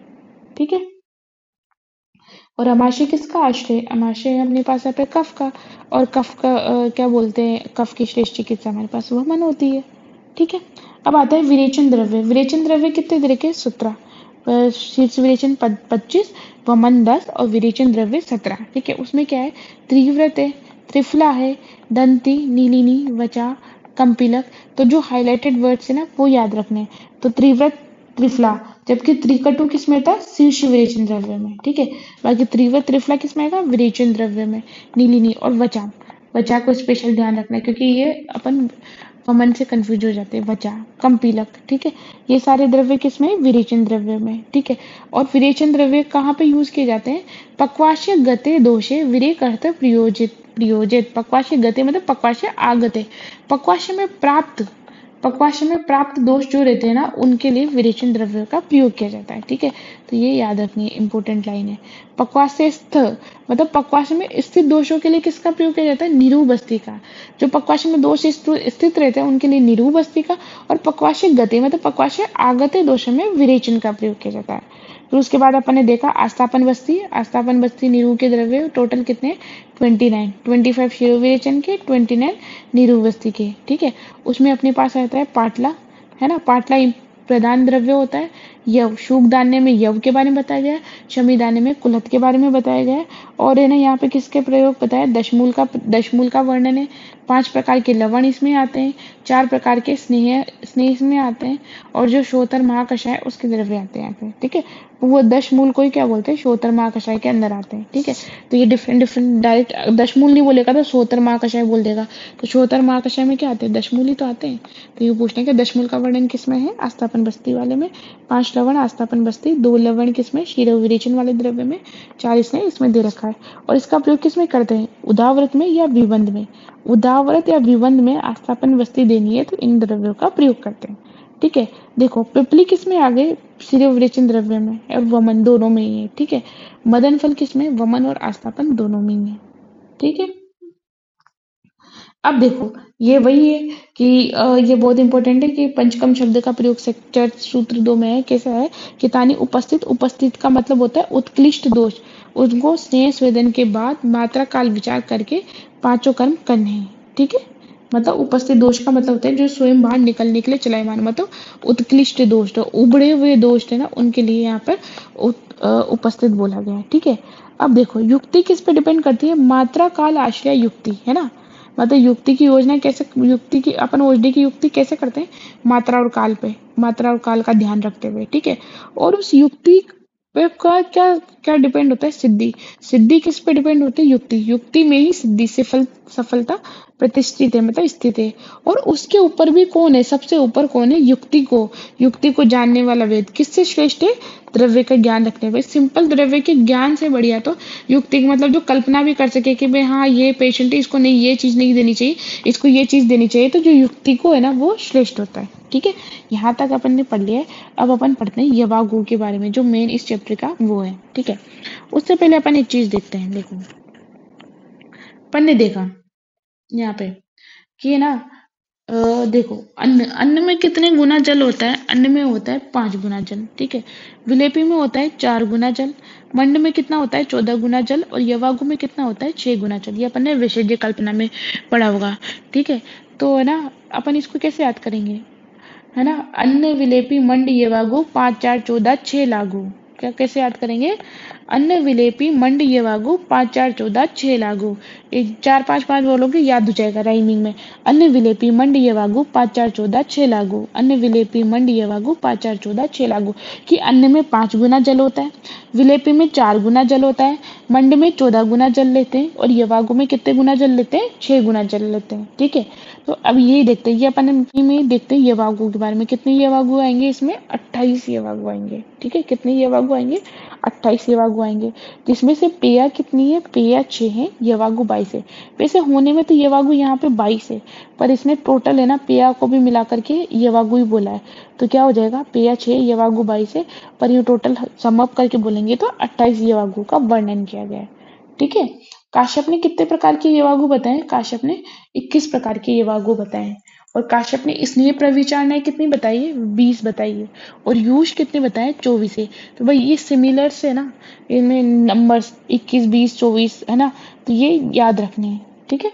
Speaker 1: ठीक है। और अमाशय किसका आश्रय, अमाशय अपने पास है कफ का, और कफ का क्या बोलते हैं, कफ की श्रेष्ठ चिकित्सा हमारे पास वमन होती है, ठीक है। अब आता है विरेचन द्रव्य। विरेचन द्रव्य कितने तरह के, 17। शीर्ष विरेचन 25, वमन 10 और विरेचन द्रव्य 17, ठीक है। उसमें क्या है, त्रिव्रत है, त्रिफला है, दंती, नीलिनी, वचा, कंपिलक। तो जो हाईलाइटेड वर्ड्स है ना वो याद रखने हैं। तो त्रिव्रत, त्रिफला, जबकि त्रिकटु किस में था, शीर्ष विरेचन द्रव्य में, ठीक है। बाकी त्रिवर त्रिफला किस में आएगा, विरेचन द्रव्य में, नीली नी। और वचा, वचा को स्पेशल ध्यान रखना है क्योंकि ये अपन वमन से कंफ्यूज हो जाते हैं। वचा, कम पीलक, ठीक है। ये सारे द्रव्य किसमें, विरेचन द्रव्य में, ठीक है। और विरेचन द्रव्य कहाँ पे यूज किए जाते हैं, पक्वाश्य गते दोषे विरेक अर्थ प्रयोजित, प्रयोजित। पक्वाश्य गते मतलब पक्वाश्य आगते, पक्वाश्य में प्राप्त, पक्वाश्य में प्राप्त दोष जो रहते हैं ना उनके लिए विरेचन द्रव्य का प्रयोग किया जाता है, ठीक है। तो ये याद रखनी है, इंपॉर्टेंट लाइन है। पक्वास्यस्थ मतलब पक्वाश्य में स्थित दोषों के लिए किसका प्रयोग किया जाता है, निरूबस्ती का। जो पक्वाश्य में दोष स्थित रहते हैं उनके लिए निरूबस्ती का। और पक्वाश्य गति मतलब पक्वाश्य आगते दोषों में विरेचन का प्रयोग किया जाता है। फिर उसके बाद अपन ने देखा आस्थापन बस्ती, आस्थापन बस्ती निरू के द्रव्य टोटल कितने, 29, 25 शिरो विरेचन के, 29 निरू बस्ती के, ठीक है। उसमें अपने पास रहता है पाटला, है ना। पाटला प्रधान द्रव्य होता है। यव, शुभ दान्य में यव के बारे में बताया गया है, शमी दान्य में कुलत के बारे में बताया गया है। और है ना यहाँ पे किसके प्रयोग बताया, दशमूल का वर्णन है। 5 प्रकार के लवण इसमें आते हैं, 4 प्रकार के स्नेह स्नेह इसमें आते हैं। और जो शोतर महाकषाय उसके द्रव्य आते हैं यहाँ पे, ठीक है। वो दशमूल को ही क्या बोलते हैं, शोतर महाकषाय के अंदर आते हैं, ठीक है। तो ये डिफरेंट डिफरेंट, डायरेक्ट दशमूल नहीं बोलेगा तो शोतर महाकषाय बोल देगा। तो शोतर महाकषाय में क्या आते हैं, दशमूल ही तो आते हैं। तो ये पूछने के दशमूल का वर्णन किसमें है, आस्थापन बस्ती वाले में। 5 लवण आस्थापन बस्ती, 2 लवण किसमें, शिरो विरेचन वाले द्रव्य में, 4 इसने इसमें दे रखा है। और इसका प्रयोग किसमें करते हैं, उदाव्रत में या विबंध में। उदाव्रत या विबंध में आस्थापन बस्ती देनी है तो इन द्रव्यों का प्रयोग करते हैं, ठीक है। देखो पिपली किसमें आ गए, शिरो विरेचन द्रव्य में, और वमन दोनों में ही है, ठीक है। मदन फल किसमें, वमन और आस्थापन दोनों में ही है, ठीक है। अब देखो ये वही है कि ये बहुत इंपॉर्टेंट है कि पंचकम शब्द का प्रयोग सेक्टर सूत्र 2 में है। कैसा है कि तानी उपस्थित, उपस्थित का मतलब होता है उत्कृष्ट दोष, उनको स्नेह स्वेदन के बाद मात्रा काल विचार करके पांचों कर्म करने हैं, ठीक है। मतलब उपस्थित दोष का मतलब होता है जो स्वयं बाहर निकलने के लिए चलायमान, मतलब उत्कृष्ट दोष, तो उबड़े हुए दोष है ना उनके लिए यहाँ पर उपस्थित बोला गया है, ठीक है। अब देखो युक्ति किस पे डिपेंड करती है, मात्रा काल आश्रय युक्ति, है ना। मतलब युक्ति की योजना कैसे, युक्ति की अपन ओजडी की युक्ति कैसे करते हैं, मात्रा और काल पे, मात्रा और काल का ध्यान रखते हुए, ठीक है। और उस युक्ति पे का क्या क्या डिपेंड होता है, सिद्धि, सिद्धि किस पे डिपेंड होती है, युक्ति, युक्ति में ही सिद्धि सफलता प्रतिष्ठित है, मतलब स्थित है। और उसके ऊपर भी कौन है, सबसे ऊपर कौन है, युक्ति को जानने वाला वेद किससे श्रेष्ठ है, द्रव्य का ज्ञान रखने पे। सिंपल द्रव्य के ज्ञान से बढ़िया तो युक्ति मतलब जो कल्पना भी कर सके कि भाई हाँ ये पेशेंट है, इसको नहीं ये चीज नहीं देनी चाहिए, इसको ये चीज देनी चाहिए, तो जो युक्ति को है ना वो श्रेष्ठ होता है, ठीक है। यहाँ तक अपन ने पढ़ लिया है। अब अपन पढ़ते हैं यवागु के बारे में जो मेन इस चैप्टर का वो है, ठीक है। उससे पहले अपन एक चीज देखते हैं। देखो अपन ने देखा यहाँ पे कि है ना देखो अन्न, अन्न में कितने गुना जल होता है, अन्न में होता है 5 गुना जल, ठीक है। विलेपी में होता है 4 गुना जल, मंड में कितना होता है 14 गुना जल, और यवागु में कितना होता है 6 गुना जल। ये अपन ने विशेष्य कल्पना में पढ़ा होगा, ठीक है। तो है ना अपन इसको कैसे याद करेंगे, है ना, अन्न विलेपी मंड यवागु 5 4 14 6 लागू। क्या कैसे याद करेंगे, अन्न विलेपी मंड यवागु 5 4 14 6 लागू। एक 4 5 5 बोलोगे याद हो जाएगा राइमिंग में। अन्न विलेपी मंड यवागु 5 4 14 6 लागू, अन्न विलेपी मंड यवागु 5 4 14 6 लागू। कि अन्न में 5 गुना जल होता है, विलेपी में 4 गुना जल होता है, मंड में 14 गुना जल लेते हैं, और यवागु में कितने गुना जल लेते हैं, 6 गुना जल लेते हैं, ठीक है। तो अब यही देखते हैं, ये अपन में देखते हैं यवागु के बारे में। कितने यवागु आएंगे इसमें, 28 यवागु आएंगे, ठीक है। कितने यवागु आएंगे, 28 यवागु आएंगे, जिसमें से पेया कितनी है, पेया 6 है, यवागु 22 है। वैसे होने में तो यवागु यहाँ पे 22 है, पर इसने टोटल है ना पेया को भी मिला करके यवागु ही बोला है। तो क्या हो जाएगा, पेया 6 यवागु 22 है, पर ये टोटल सम अप करके बोलेंगे तो 28 यवागु का वर्णन किया गया है, ठीक है। काश्यप ने कितने प्रकार के यवागु बताए, काश्यप ने 21 प्रकार के यवागु बताए। और काश्यप ने स्नेह प्रविचारणाएं कितनी बताई है, 20 बताई है। और यूष कितने बताए, 24 है। तो भाई ये सिमिलर से ना, इनमें नंबर्स 21 20 24 है ना, तो ये याद रखने हैं, ठीक है।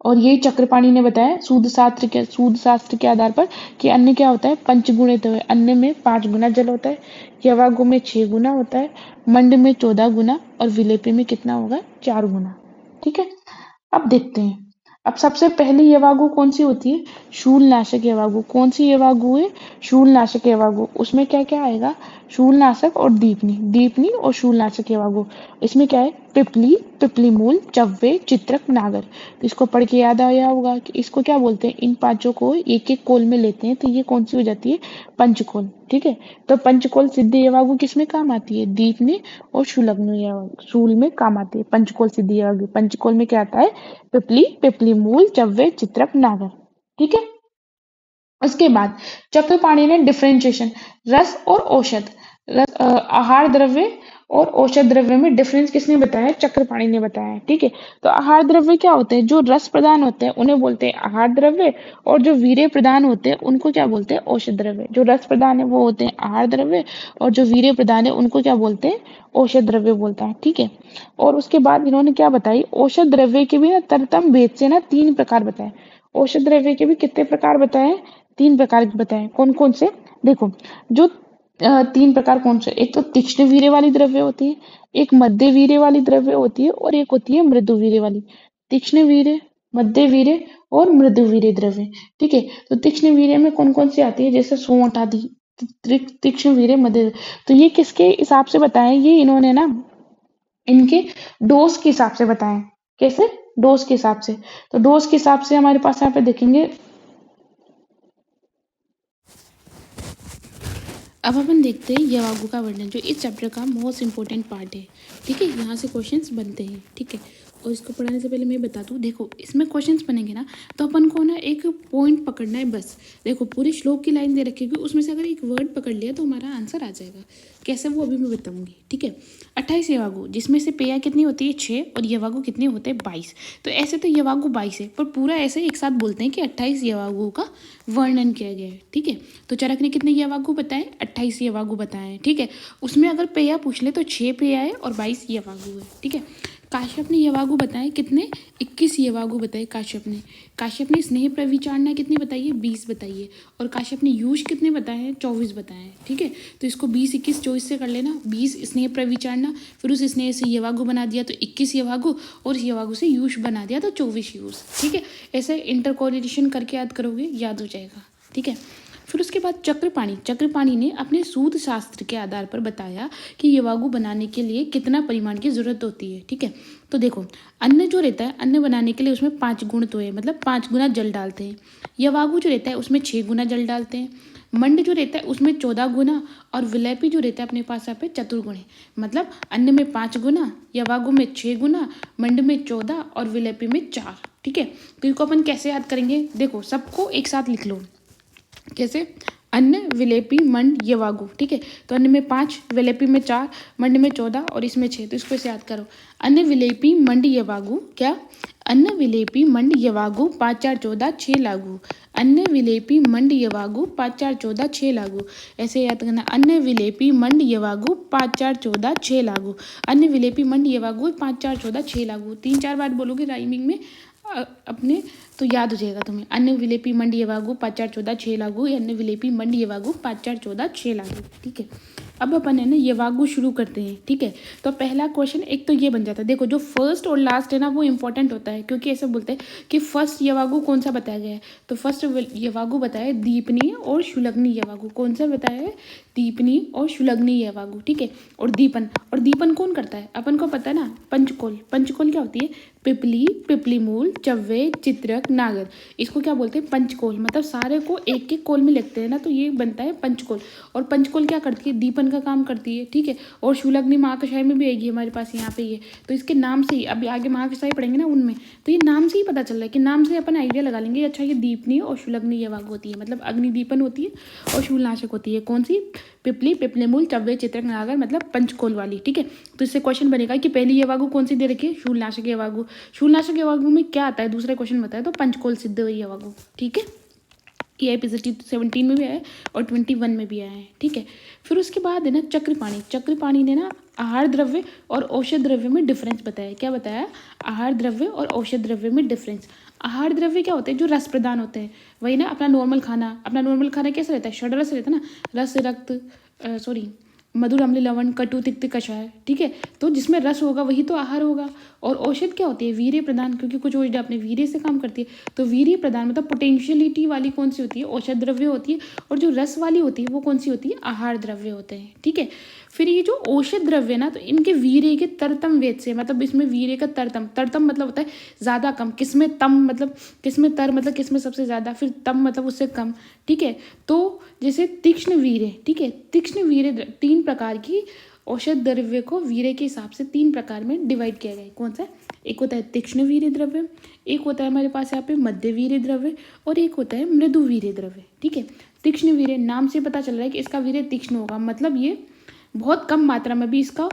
Speaker 1: और ये चक्रपाणी ने बताया सूद शास्त्र के आधार पर कि अन्न क्या होता है, पंचगुणित है। अन्न में 5 गुना जल होता है, यवागु में 6 गुना होता है, मंड में 14 गुना, और विलेपी में कितना होगा, 4 गुना, ठीक है। अब देखते हैं, अब सबसे पहली यवागु कौन सी होती है, शूल नाशक यवागु। कौन सी यवागु है, शूल नाशक यवागु। उसमें क्या क्या आएगा, शूलनाशक और दीपनी, दीपनी और शूलनाशक यवागु। इसमें क्या है, पिपली, पिपली मूल, चव्वे, चित्रक, नागर। तो इसको पढ़ के याद आया होगा कि इसको क्या बोलते हैं, इन पांचों को एक एक कोल में लेते हैं तो ये कौन सी हो जाती है, पंचकोल। ठीक है, तो पंचकोल सिद्ध यवागु किसमें काम आती है, दीपनी और शूलग्नि शूल में काम आती है। पंचकोल सिद्ध यवागु, पंचकोल में क्या आता है, पिपली, पिपली मूल, चव्वे, चित्रक, नागर। ठीक है, उसके बाद चक्रपाणि ने डिफरेंशिएशन, रस और औषध, आहार द्रव्य और औषध द्रव्य में डिफरेंस किसने बताया, चक्रपाणि ने बताया। ठीक है, तो आहार द्रव्य क्या होते हैं, जो रस प्रदान होते हैं उन्हें बोलते हैं आहार द्रव्य, और जो वीर्य प्रदान होते हैं उनको क्या बोलते हैं, औषध द्रव्य। जो रस प्रदान है वो होते हैं आहार द्रव्य, और जो वीर्य प्रदान है उनको क्या बोलते हैं, औषध द्रव्य बोलता है। ठीक है, और उसके बाद इन्होंने क्या बताई, औषध द्रव्य के भी ना तरतम भेद से ना 3 प्रकार बताए। औषध द्रव्य के भी कितने प्रकार बताए, 3 प्रकार बताए। कौन कौन से, देखो, जो 3 प्रकार कौन से, एक तो तीक्ष्ण वीर्य वाली द्रव्य होती है, एक मध्य वीर्य वाली द्रव्य होती है, और एक होती है मृदु वीर्य वाली। तीक्ष्ण वीर्य, मध्य वीर्य और मृदु वीर्य द्रव्य। ठीक है, तो तीक्ष्ण वीर्य में कौन कौन सी आती है, जैसे सोंठ आदि। तीक्ष्ण वीर्य, मध्य, तो ये किसके हिसाब से बताए, ये इन्होंने ना इनके डोज के हिसाब से बताए। कैसे, डोज के हिसाब से। तो डोज के हिसाब से हमारे पास यहाँ पे देखेंगे, अब अपन देखते हैं यवागु का वर्णन, जो इस चैप्टर का मोस्ट इंपॉर्टेंट पार्ट है। ठीक है, यहाँ से क्वेश्चंस बनते हैं। ठीक है, और इसको पढ़ाने से पहले मैं बता दूँ, देखो इसमें क्वेश्चंस बनेंगे ना, तो अपन को ना एक पॉइंट पकड़ना है बस। देखो पूरे श्लोक की लाइन दे रखी है, उसमें से अगर एक वर्ड पकड़ लिया तो हमारा आंसर आ जाएगा। कैसे, वो अभी मैं बताऊंगी। ठीक है, 28 यवागु, जिसमें से पेया कितनी होती है, 6, और यवागु कितने होते हैं, 22। तो ऐसे तो यवागु 22 है, पर पूरा ऐसे एक साथ बोलते हैं कि 28 यवागु का वर्णन किया गया है। ठीक है, तो चरक ने कितने यवागु बताए, 28 यवागु बताए। ठीक है, उसमें अगर पेया पूछ ले तो 6 पेया है और 22 यवागु है। ठीक है, काश्यप ने यवागु बताए कितने, 21 यवागु बताए काश्यप ने स्नेह प्रविचारना कितनी बताई है, 20 बताई है। और काश्यप ने यूष कितने बताए हैं, 24 बताए हैं। ठीक है, तो इसको 20, 21, 24 से कर लेना। 20 स्नेह प्रविचारना, फिर उस स्नेह से यवागु बना दिया तो 21 यवागु, और यवागु से यूष बना दिया तो 24 यूष। ठीक है, ऐसे इंटर कोरिलेशन करके याद करोगे, याद हो जाएगा। ठीक है, फिर उसके बाद चक्रपाणि ने अपने सूद शास्त्र के आधार पर बताया कि यवागु बनाने के लिए कितना परिमाण की जरूरत होती है। ठीक है, तो देखो, अन्न जो रहता है, अन्न बनाने के लिए उसमें 5 गुण तो है, मतलब 5 गुना जल डालते हैं। यवागु जो रहता है उसमें 6 गुना जल डालते हैं। मंड जो रहता है उसमें 14 गुना, और विलैपी जो रहता है अपने पास यहाँ पे चतुर्गुण है। मतलब अन्न में 5 गुना, यवागु में 6 गुना, मंड में 14 और विलैपी में 4। ठीक है, तो इसको अपन कैसे याद करेंगे, देखो सबको एक साथ लिख लो। कैसे, अन्न, विलेपी, मंड, यवागु। ठीक है, तो अन्न में 5, विलेपी में 4, मंड में 14 और इसमें 6। तो इसको ऐसे याद करो, अन्न, विलेपी, मंड, यवागु। क्या, अन्न, विलेपी, मंड, यवागु, 5 4 14 6 लागू। अन्न, विलेपी, मंड, यवागु, 5 4 14 6 लागू। ऐसे याद करना, अन्न, विलेपी, मंड, यवागु, 5 4 14 6 लागू। अन्न, विलेपी, मंड, यवागु, 5 4 14 6 लागू। 3-4 बार बोलोगे राइमिंग में अपने, तो याद हो जाएगा तुम्हें। अन्न, विलेपी, मंड, यवागु, 5 4 14 6 लागू, अन्न, विलेपी, मंड, यवागु, 5 4 14 6 लागू। ठीक है, अब अपन है ना यवागु शुरू करते हैं। ठीक है, तो पहला क्वेश्चन एक तो ये बन जाता है, देखो जो फर्स्ट और लास्ट है ना वो इंपॉर्टेंट होता है, क्योंकि ऐसे बोलते हैं कि फर्स्ट यवागु कौन सा बताया गया है। तो फर्स्ट यवागु बताया है दीपनी और शुलग्नि यवागु। कौन सा बताया है, दीपनी और शुलग्नि यवागु। ठीक है, और दीपन कौन करता है, अपन को पता है ना, पंचकोल। पंचकोल क्या होती है, पिपली, पिपली मूल, चव्वे, चित्रक, नागर। इसको क्या बोलते हैं, पंचकोल। मतलब सारे को एक एक कोल में लिखते हैं ना, तो ये बनता है पंचकोल। और पंचकोल क्या करती है, दीपन का काम करती है। ठीक है, और शुलग्नि महाकषाय में भी आएगी हमारे पास यहाँ पे ये। तो इसके नाम से ही, अभी आगे महाकषाय पढ़ेंगे ना उनमें, तो ये नाम से ही पता चल रहा है कि नाम से अपन आइडिया लगा लेंगे, अच्छा ये दीपनी और शुलग्नि यवागु होती है। मतलब अग्निदीपन होती है और शूलनाशक होती है। कौन सी, पिपली, पिपली मूल, चव्वे, चित्रक, नागर, मतलब पंचकोल वाली। ठीक है, तो इससे क्वेश्चन बनेगा कि पहली यवागु कौन सी दे रखी है, शूलनाशक यवागु। शूलनाशक यवागु में क्या आता है, दूसरा क्वेश्चन बताया तो पंचकोल सिद्ध यवागु। ठीक है, ये एपिसोड 17 में भी आया है और 21 में भी आया है। ठीक है, फिर उसके बाद है ना चक्रपाणि ने ना आहार द्रव्य और औषध द्रव्य में डिफरेंस बताया। क्या बताया, आहार द्रव्य और औषध द्रव्य में डिफरेंस। आहार द्रव्य क्या होते हैं, जो रस प्रदान होते हैं, वही ना अपना नॉर्मल खाना। अपना नॉर्मल खाना कैसा रहता है, षड रस रहता है ना, रस, रक्त, मधुर अम्ल लवण कटु तिक्त कषाय, ठीक है। तो जिसमें रस होगा वही तो आहार होगा। और औषध क्या होती है? वीर्य प्रदान, क्योंकि कुछ औषधि अपने वीर्य से काम करती है। तो वीर्य प्रदान मतलब पोटेंशियलिटी वाली कौन सी होती है? औषध द्रव्य होती है। और जो रस वाली होती है वो कौन सी होती है? आहार द्रव्य होते हैं, ठीक है। फिर ये जो औषध द्रव्य ना, तो इनके वीर्य के तरतम वेद से, मतलब इसमें वीर्य का तरतम, तरतम मतलब होता है ज्यादा कम, किसमें तम मतलब किसमें तर मतलब किसमें सबसे ज्यादा, फिर तम मतलब उससे कम, ठीक है। तो जैसे तीक्ष्ण वीर्य, ठीक है, तीक्ष्ण वीर्य 3 प्रकार की औषध द्रव्य को वीर्य के हिसाब से 3 प्रकार में डिवाइड किया गया है। कौन सा? एक होता है तीक्ष्ण वीर्य द्रव्य, एक होता है हमारे पास यहाँ पे मध्य वीर्य द्रव्य, और एक होता है मृदु वीर्य द्रव्य, ठीक है। तीक्ष्ण वीर्य, नाम से पता चल रहा है कि इसका वीर्य तीक्ष्ण होगा, मतलब ये बहुत कम मात्रा में भी इसका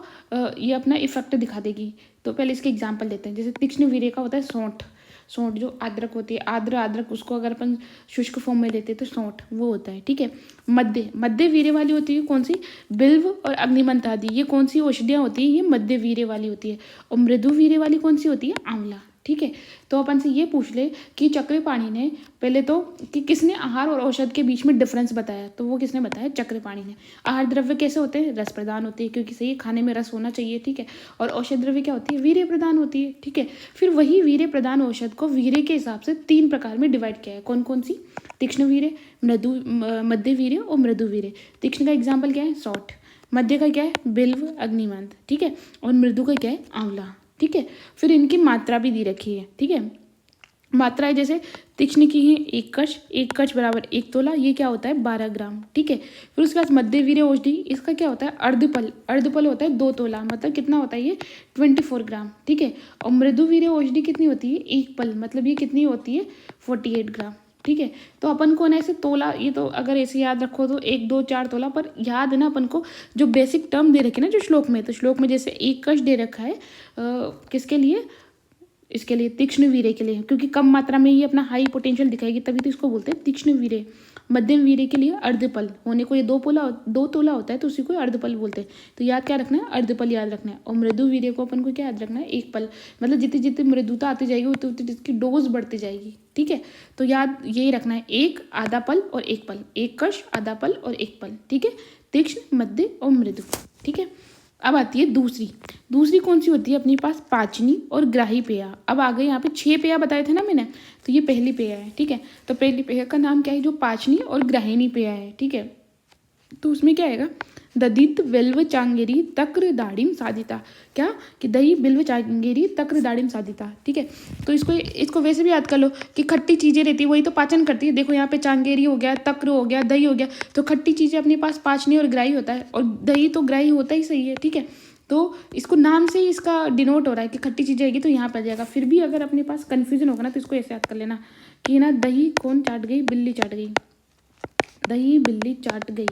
Speaker 1: ये अपना इफेक्ट दिखा देगी। तो पहले इसके एग्जाम्पल देते हैं। जैसे तीक्ष्ण वीर्य का होता है सौंठ, सौंठ जो अदरक होती है, अदरक उसको अगर अपन शुष्क फॉर्म में लेते हैं तो सौंठ वो होता है, ठीक है। मध्य वीर्य वाली होती है कौन सी? बिल्व और अग्निमंथ आदि, ये कौन सी औषधियाँ होती है? ये मध्य वीर्य वाली होती है। और मृदु वीर्य वाली कौन सी होती है? आंवला, ठीक है। तो अपन से ये पूछ ले कि चक्रपाणि ने पहले तो कि किसने आहार और औषध के बीच में डिफरेंस बताया, तो वो किसने बताया? चक्रपाणि ने। आहार द्रव्य कैसे होते हैं? रस प्रदान होती है, क्योंकि सही खाने में रस होना चाहिए, ठीक है। और औषध द्रव्य क्या होती है? वीर्य प्रदान होती है, ठीक है। फिर वही वीर्य प्रदान औषध को वीर्य के हिसाब से 3 प्रकार में डिवाइड किया है। कौन कौन सी? तीक्ष्ण वीर्य, मध्य वीर्य और मृदु वीर्य। तीक्ष्ण का एग्जाम्पल क्या है? सौंठ। मध्य का क्या है? बिल्व अग्निमंथ, ठीक है। और मृदु का क्या है? आंवला, ठीक है। फिर इनकी मात्रा भी दी रखी है, ठीक है। मात्रा है जैसे तीक्ष्ण की है 1 कश बराबर 1 तोला, ये क्या होता है? 12 ग्राम, ठीक है। फिर उसके बाद मध्य वीर्य औषधि, इसका क्या होता है? अर्धपल होता है 2 तोला, मतलब कितना होता है ये? 24 ग्राम, ठीक है। और मृदु वीर्य औषधि कितनी होती है? 1 पल, मतलब ये कितनी होती है? 48 ग्राम, ठीक है। तो अपन को ना ऐसे तोला, ये तो अगर ऐसे याद रखो तो 1 2 4 तोला, पर याद है ना अपन को जो बेसिक टर्म दे रखे ना जो श्लोक में, तो श्लोक में जैसे 1 कश दे रखा है किसके लिए? इसके लिए तीक्ष्ण वीर्य के लिए, क्योंकि कम मात्रा में ये अपना हाई पोटेंशियल दिखाएगी, तभी तो इसको बोलते हैं तीक्ष्ण वीर्य। मध्यम वीर्य के लिए अर्धपल होने को, ये 2 तोला होता है तो उसी को अर्धपल बोलते हैं। तो याद क्या रखना है? अर्धपल याद रखना है। और मृदु वीर्य को अपन को क्या याद रखना है? 1 पल, मतलब जितनी जितनी मृदुता आती जाएगी उतनी उतनी इसकी डोज बढ़ती जाएगी, ठीक है। तो याद यही रखना है, 1 आधा पल और 1 पल, 1 कश आधा पल और 1 पल, ठीक है। तीक्ष्ण, मध्य और मृदु, ठीक है। अब आती है दूसरी कौन सी होती है अपने पास? पाचनी और ग्राही पेया। अब आ गए यहाँ पे 6 पेया बताए थे ना मैंने, तो ये पहली पेया है, ठीक है। तो पहली पेया का नाम क्या है? जो पाचनी और ग्राहिणी पेया है, ठीक है। तो उसमें क्या आएगा? दधित बिल्व चांगेरी तक्र दाड़िम साधिता, क्या कि दही बिल्व चांगेरी तक्र दाड़िम साधिता, ठीक है। तो इसको वैसे भी याद कर लो कि खट्टी चीजें रहती है वही तो पाचन करती है। देखो यहाँ पे चांगेरी हो गया, तक्र हो गया, दही हो गया, तो खट्टी चीजें अपने पास पाचनी और ग्राही होता है, और दही तो ग्राही होता ही सही है, ठीक है। तो इसको नाम से ही इसका डिनोट हो रहा है कि खट्टी चीजें आएगी तो यहाँ पर आ जाएगा। फिर भी अगर अपने पास कन्फ्यूजन होगा ना तो इसको ऐसे याद कर लेना कि ना दही कौन चाट गई? बिल्ली चाट गई, दही बिल्ली चाट गई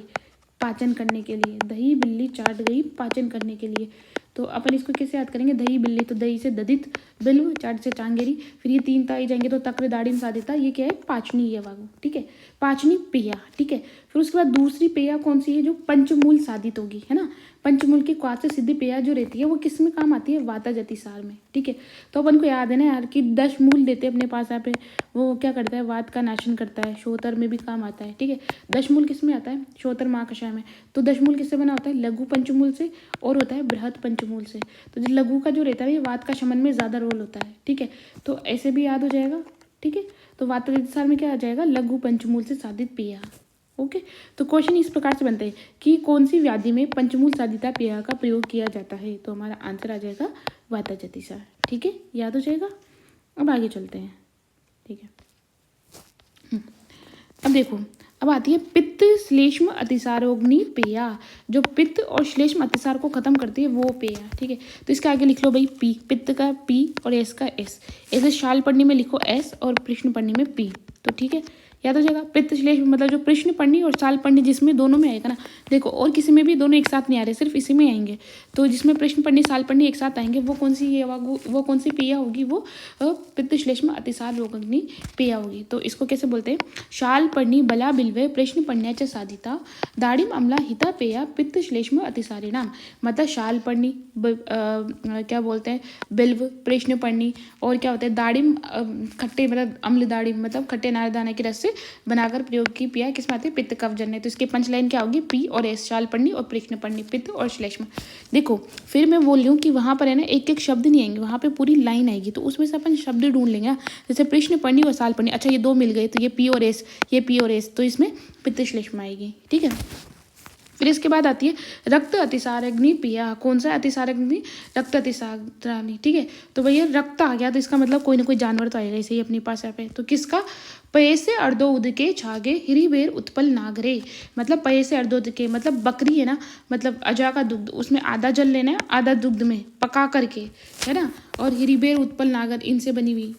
Speaker 1: पाचन करने के लिए, दही बिल्ली चाट गई पाचन करने के लिए। तो अपन इसको कैसे याद करेंगे? दही बिल्ली, तो दही से दधित, बिल्व, चाट से चांगेरी, फिर ये 3 ताई जाएंगे तो तक्र दाड़िम साधिता, ये क्या है? पाचनी है वागु, ठीक है। पाचनी पेया, ठीक है। फिर उसके बाद दूसरी पेया कौन सी है? जो पंचमूल साधित होगी, है ना। पंचमूल की क्वाथ से सिद्धि पेया जो रहती है वो किस में काम आती है? वाताजतिसार में, ठीक है। तो अपन को याद है ना यार कि 10 मूल देते हैं अपने पास यहाँ पे, वो क्या करता है? वात का नाशन करता है, शोतर में भी काम आता है, ठीक है। 10 मूल किस में आता है? शोतर महाकषाय में। तो 10 मूल किससे बना होता है? लघु पंचमूल से, और होता है बृहद पंचमूल से। तो जो लघु का जो रहता है ये वात का शमन में ज्यादा रोल होता है, ठीक है। तो ऐसे भी याद हो जाएगा, ठीक है। तो वाताजतिसार में क्या आ जाएगा? लघु पंचमूल से साधित पेया, ओके। तो क्वेश्चन इस प्रकार से बनते हैं कि कौन सी व्याधि में पंचमूल साधिता पेय का प्रयोग किया जाता है? तो हमारा आंसर आ जाएगा वाताजतिसार, ठीक है, याद हो जाएगा। अब आगे चलते हैं, ठीक है। अब देखो, अब आती है पित्त श्लेष्म अतिसारोग्नि पेया। जो पित्त और श्लेष्म अतिसार को खत्म करती है वो पेया, ठीक है। तो इसके आगे लिख लो भाई पी, पित्त का पी और एस का एस। ऐसे शाल पढ़नी में लिखो एस और प्रश्न पढ़नी में पी, तो ठीक है, याद हो जाएगा। पित्त श्लेष्म मतलब जो प्रश्न पढ़नी और साल पढ़नी जिसमें दोनों में आएगा ना। देखो और किसी में भी दोनों एक साथ नहीं आ रहे, सिर्फ इसी में आएंगे। तो जिसमें प्रश्न पढ़नी साल पढ़नी एक साथ आएंगे वो कौन सी ये वो कौन सी पेया होगी? वो पित्त श्लेष्म अतिसार रोगग्नि पेया होगी। तो इसको कैसे बोलते हैं? शाल पढ़नी बला बिल्वे प्रश्न पढ़ण्याच्या साधिता दाड़िम अम्ला हिता पेया पित्त श्लेष्म अतिसारिणाम। मतलब शाल पढ़नी, क्या बोलते हैं, बिल्व, प्रश्न पढ़नी, और क्या होता है दाड़िम, खट्टे मतलब अम्ल दाड़िम मतलब खट्टे नारदाने के रस से से बनाकर प्रयोग की पिया किसमें आती है, पित्त कफ जन्य। तो इसके पंच लाइन क्या होगी, पी और एस, शाल पढ़नी और प्रश्न पढ़नी, पित्त और श्लेष्म। देखो फिर मैं बोल रही हूँ कि वहाँ पर है ना एक एक शब्द नहीं आएंगे, वहाँ पे पूरी लाइन आएगी, तो उसमें से अपन शब्द ढूंढ लेंगे। जैसे प्रश्न पढ़नी और शाल पढ़नी, अच्छा ये दो मिल गए, तो ये पी और एस, ये पी और एस, तो इसमें पित्त श्लेष्म आएगी। ठीक है, फिर इसके बाद आती है रक्त अतिसारग्नि पिया। कौन सा अतिसारग्नि, रक्त अतिसारग्नि। ठीक है, तो भैया रक्त आ गया तो इसका मतलब कोई ना कोई जानवर तो आएगा इसे ही अपने पास यहाँ पे। तो किसका, पये से अर्धो उदके छागे हिरिबेर उत्पल नागरे। मतलब पये से अर्धो उदके मतलब बकरी है ना, मतलब अजा का दुग्ध, उसमें आधा जल लेना है, आधा दुग्ध में पका करके, है ना। और हिरिबेर उत्पल नागर, इनसे बनी हुई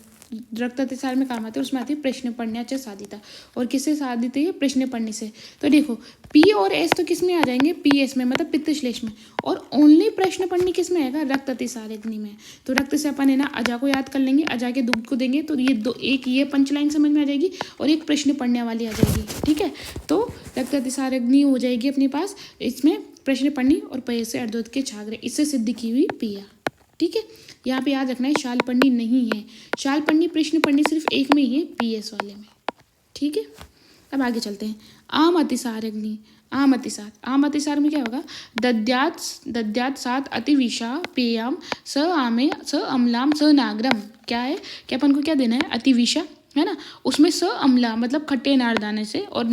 Speaker 1: रक्त अतिसार में काम आते हैं, उसमें आती है प्रश्न पढ़ने अच्छा साधिता। और किससे साधित है, प्रश्न पढ़ने से। तो देखो पी और एस तो किस में आ जाएंगे, पी एस में, मतलब पित्त श्लेष्म में। और ओनली प्रश्न पढ़नी किस में आएगा, रक्त अतिसारग्नि में। तो रक्त से अपन है ना अजा को याद कर लेंगे, अजा के दुग्ध को देंगे, तो ये दो, एक ये पंच लाइन समझ में आ जाएगी और एक प्रश्न पढ़ने वाली आ जाएगी। ठीक है, तो रक्त अतिसारग्नि हो जाएगी अपने पास, इसमें प्रश्न पढ़नी और पये से अर्धोद के छागरे, इससे सिद्ध की हुई पिया। ठीक है, यहाँ पे याद रखना है शाल पढ़नी नहीं है, शाल पढ़नी प्रश्न पढ़नी सिर्फ एक में ही है, पीएस वाले में। ठीक है, अब आगे चलते हैं। आम अतिसारग्नि, आम अतिसार, आम अतिसार में क्या होगा, दद्यात सात अतिविषा पेयाम स आमे स अम्लाम स नागरम। क्या है कि अपन को क्या देना है, अतिविषा है ना, उसमें स अम्ला मतलब खट्टे नारदाने से, और